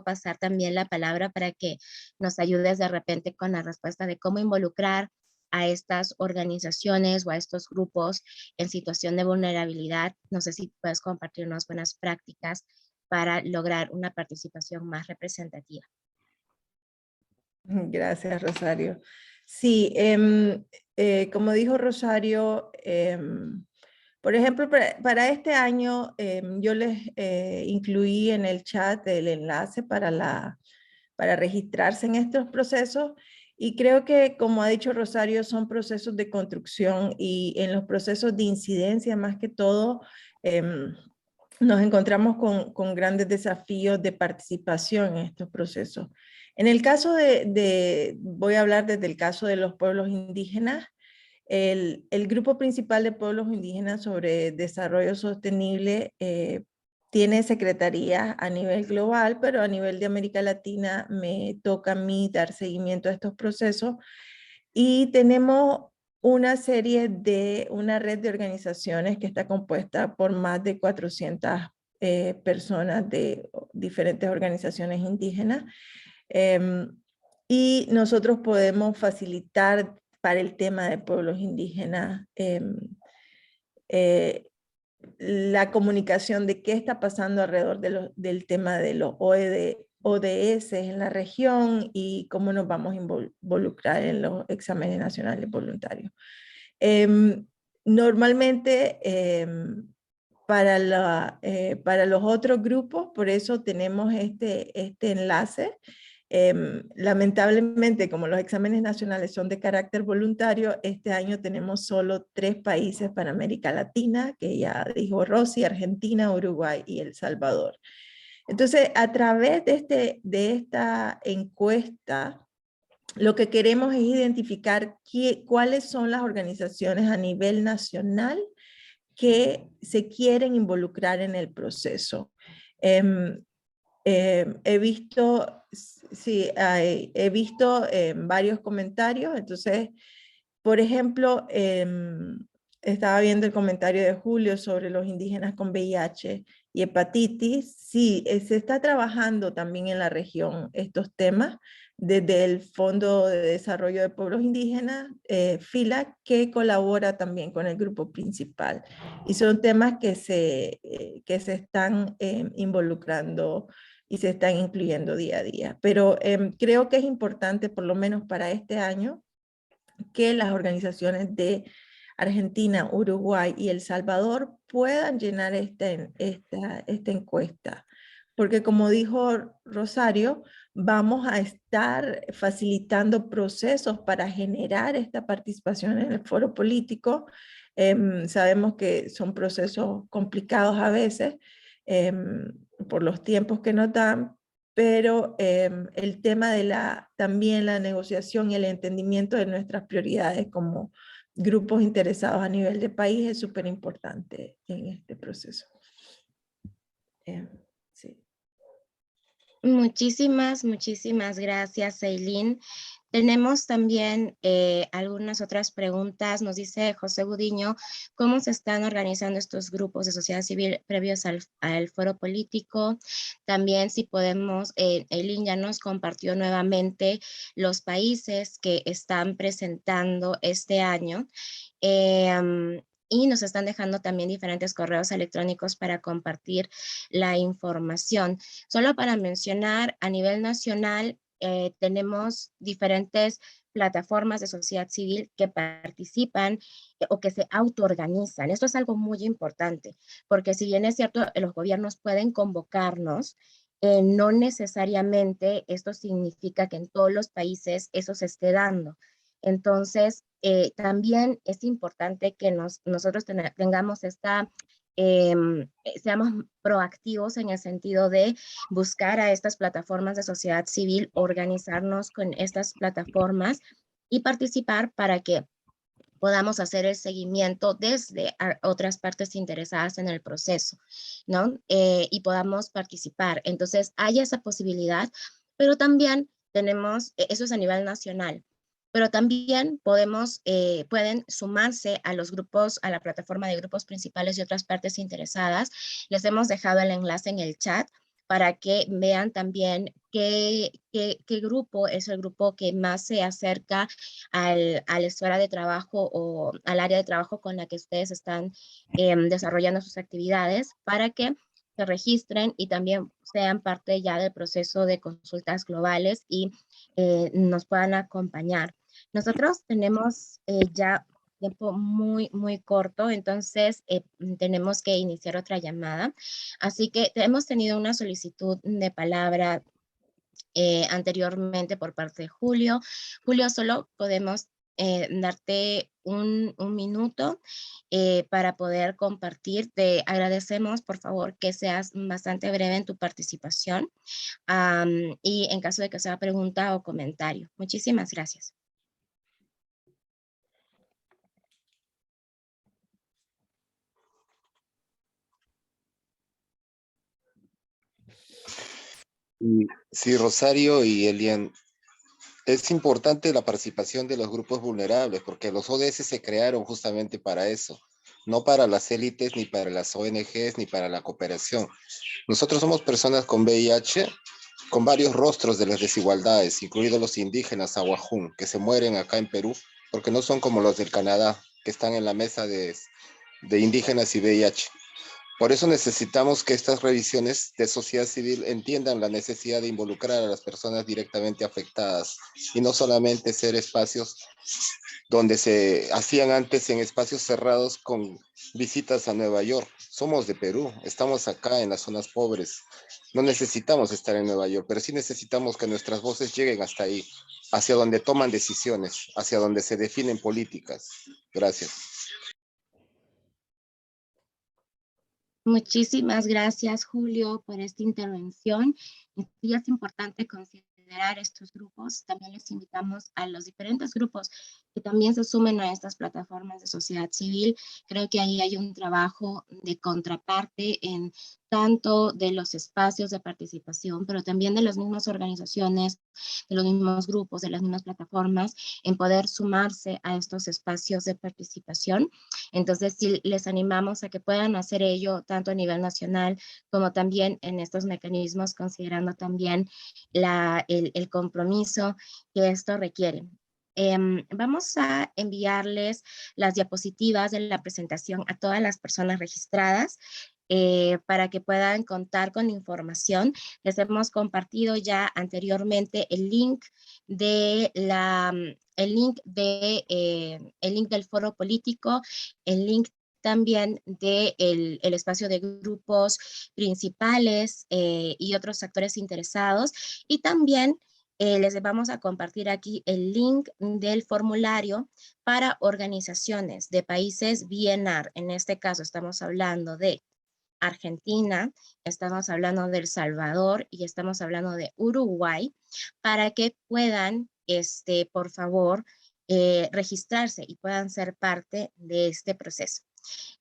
pasar también la palabra para que nos ayudes de repente con la respuesta de cómo involucrar a estas organizaciones o a estos grupos en situación de vulnerabilidad. No sé si puedes compartirnos buenas prácticas para lograr una participación más representativa. Gracias, Rosario. Sí, como dijo Rosario, por ejemplo, para este año yo les incluí en el chat el enlace para registrarse en estos procesos, y creo que, como ha dicho Rosario, son procesos de construcción, y en los procesos de incidencia más que todo nos encontramos con grandes desafíos de participación en estos procesos. En el caso voy a hablar desde el caso de los pueblos indígenas. El grupo principal de pueblos indígenas sobre desarrollo sostenible tiene secretarías a nivel global, pero a nivel de América Latina me toca a mí dar seguimiento a estos procesos, y tenemos una red de organizaciones que está compuesta por más de 400 personas de diferentes organizaciones indígenas, y nosotros podemos facilitar para el tema de pueblos indígenas la comunicación de qué está pasando alrededor del tema de los ODS en la región y cómo nos vamos a involucrar en los exámenes nacionales voluntarios. Normalmente para los otros grupos, por eso tenemos este enlace. Lamentablemente, como los exámenes nacionales son de carácter voluntario, este año tenemos solo 3 países para América Latina, que ya dijo Rosy: Argentina, Uruguay y El Salvador. Entonces, a través de esta encuesta, lo que queremos es identificar cuáles son las organizaciones a nivel nacional que se quieren involucrar en el proceso. He visto varios comentarios. Entonces, por ejemplo, estaba viendo el comentario de Julio sobre los indígenas con VIH y hepatitis. Sí, se está trabajando también en la región estos temas desde el Fondo de Desarrollo de Pueblos Indígenas, FILA, que colabora también con el grupo principal. Y son temas que se están involucrando y se están incluyendo día a día. Pero creo que es importante, por lo menos para este año, que las organizaciones de Argentina, Uruguay y El Salvador puedan llenar esta encuesta. Porque, como dijo Rosario, vamos a estar facilitando procesos para generar esta participación en el foro político. Sabemos que son procesos complicados a veces por los tiempos que nos dan, pero el tema de también la negociación y el entendimiento de nuestras prioridades como grupos interesados a nivel de país es súper importante en este proceso. Sí. Muchísimas gracias, Eileen. Tenemos también algunas otras preguntas. Nos dice José Gudiño, ¿cómo se están organizando estos grupos de sociedad civil previos al foro político? También si podemos, Eileen ya nos compartió nuevamente los países que están presentando este año. Y nos están dejando también diferentes correos electrónicos para compartir la información. Solo para mencionar, a nivel nacional, tenemos diferentes plataformas de sociedad civil que participan o que se autoorganizan. Esto es algo muy importante, porque si bien es cierto, los gobiernos pueden convocarnos, no necesariamente esto significa que en todos los países eso se esté dando. Entonces, también es importante que nosotros tengamos esta seamos proactivos en el sentido de buscar a estas plataformas de sociedad civil, organizarnos con estas plataformas y participar para que podamos hacer el seguimiento desde otras partes interesadas en el proceso, ¿no? Y podamos participar. Entonces, hay esa posibilidad, pero también tenemos, eso es a nivel nacional, pero también pueden sumarse a los grupos, a la plataforma de grupos principales y otras partes interesadas. Les hemos dejado el enlace en el chat para que vean también qué grupo es el grupo que más se acerca a la esfera de trabajo o al área de trabajo con la que ustedes están desarrollando sus actividades, para que se registren y también sean parte ya del proceso de consultas globales y nos puedan acompañar. Nosotros tenemos ya tiempo muy corto, entonces tenemos que iniciar otra llamada. Así que hemos tenido una solicitud de palabra anteriormente por parte de Julio. Julio, solo podemos darte un minuto para poder compartir. Te agradecemos, por favor, que seas bastante breve en tu participación y en caso de que sea pregunta o comentario. Muchísimas gracias. Sí, Rosario y Elian, es importante la participación de los grupos vulnerables porque los ODS se crearon justamente para eso, no para las élites, ni para las ONGs, ni para la cooperación. Nosotros somos personas con VIH, con varios rostros de las desigualdades, incluidos los indígenas Aguajún, que se mueren acá en Perú, porque no son como los del Canadá, que están en la mesa de indígenas y VIH. Por eso necesitamos que estas revisiones de sociedad civil entiendan la necesidad de involucrar a las personas directamente afectadas y no solamente ser espacios donde se hacían antes en espacios cerrados con visitas a Nueva York. Somos de Perú, estamos acá en las zonas pobres. No necesitamos estar en Nueva York, pero sí necesitamos que nuestras voces lleguen hasta ahí, hacia donde toman decisiones, hacia donde se definen políticas. Gracias. Muchísimas gracias, Julio, por esta intervención. Sí es importante considerar estos grupos. También les invitamos a los diferentes grupos que también se sumen a estas plataformas de sociedad civil. Creo que ahí hay un trabajo de contraparte en tanto de los espacios de participación, pero también de las mismas organizaciones, de los mismos grupos, de las mismas plataformas, en poder sumarse a estos espacios de participación. Entonces, sí, les animamos a que puedan hacer ello tanto a nivel nacional como también en estos mecanismos, considerando también el compromiso que esto requiere. Vamos a enviarles las diapositivas de la presentación a todas las personas registradas para que puedan contar con información. Les hemos compartido ya anteriormente el link el link del foro político, el link también del espacio de grupos principales y otros actores interesados, y también les vamos a compartir aquí el link del formulario para organizaciones de países BNR. En este caso estamos hablando de Argentina, estamos hablando de El Salvador y estamos hablando de Uruguay, para que puedan, por favor, registrarse y puedan ser parte de este proceso.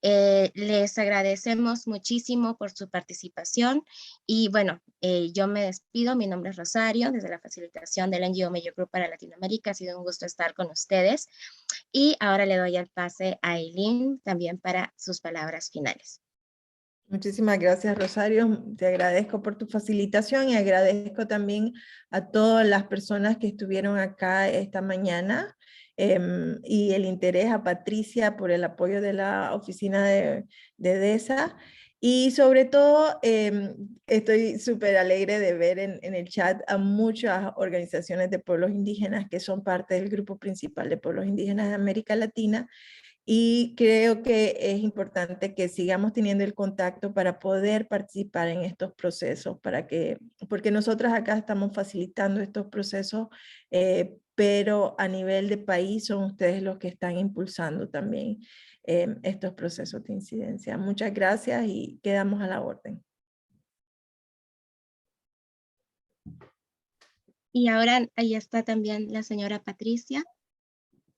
Les agradecemos muchísimo por su participación y bueno, yo me despido. Mi nombre es Rosario, desde la facilitación del NGO Major Group para Latinoamérica. Ha sido un gusto estar con ustedes y ahora le doy el pase a Eileen también para sus palabras finales. Muchísimas gracias, Rosario. Te agradezco por tu facilitación y agradezco también a todas las personas que estuvieron acá esta mañana y el interés a Patricia por el apoyo de la oficina de DESA. Y sobre todo, estoy súper alegre de ver en el chat a muchas organizaciones de pueblos indígenas que son parte del grupo principal de pueblos indígenas de América Latina. Y creo que es importante que sigamos teniendo el contacto para poder participar en estos procesos, porque nosotras acá estamos facilitando estos procesos, pero a nivel de país son ustedes los que están impulsando también estos procesos de incidencia. Muchas gracias y quedamos a la orden. Y ahora ahí está también la señora Patricia.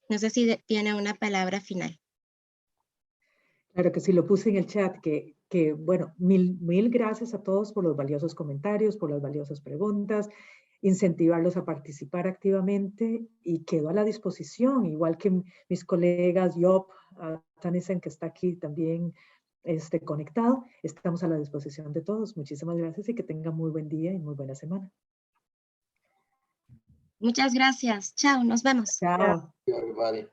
No sé si tiene una palabra final. Claro que sí, lo puse en el chat, que bueno, mil gracias a todos por los valiosos comentarios, por las valiosas preguntas, incentivarlos a participar activamente y quedo a la disposición, igual que mis colegas Job, Tanisen, que está aquí también conectado, estamos a la disposición de todos. Muchísimas gracias y que tengan muy buen día y muy buena semana. Muchas gracias. Chao, nos vemos. Chao. Everybody.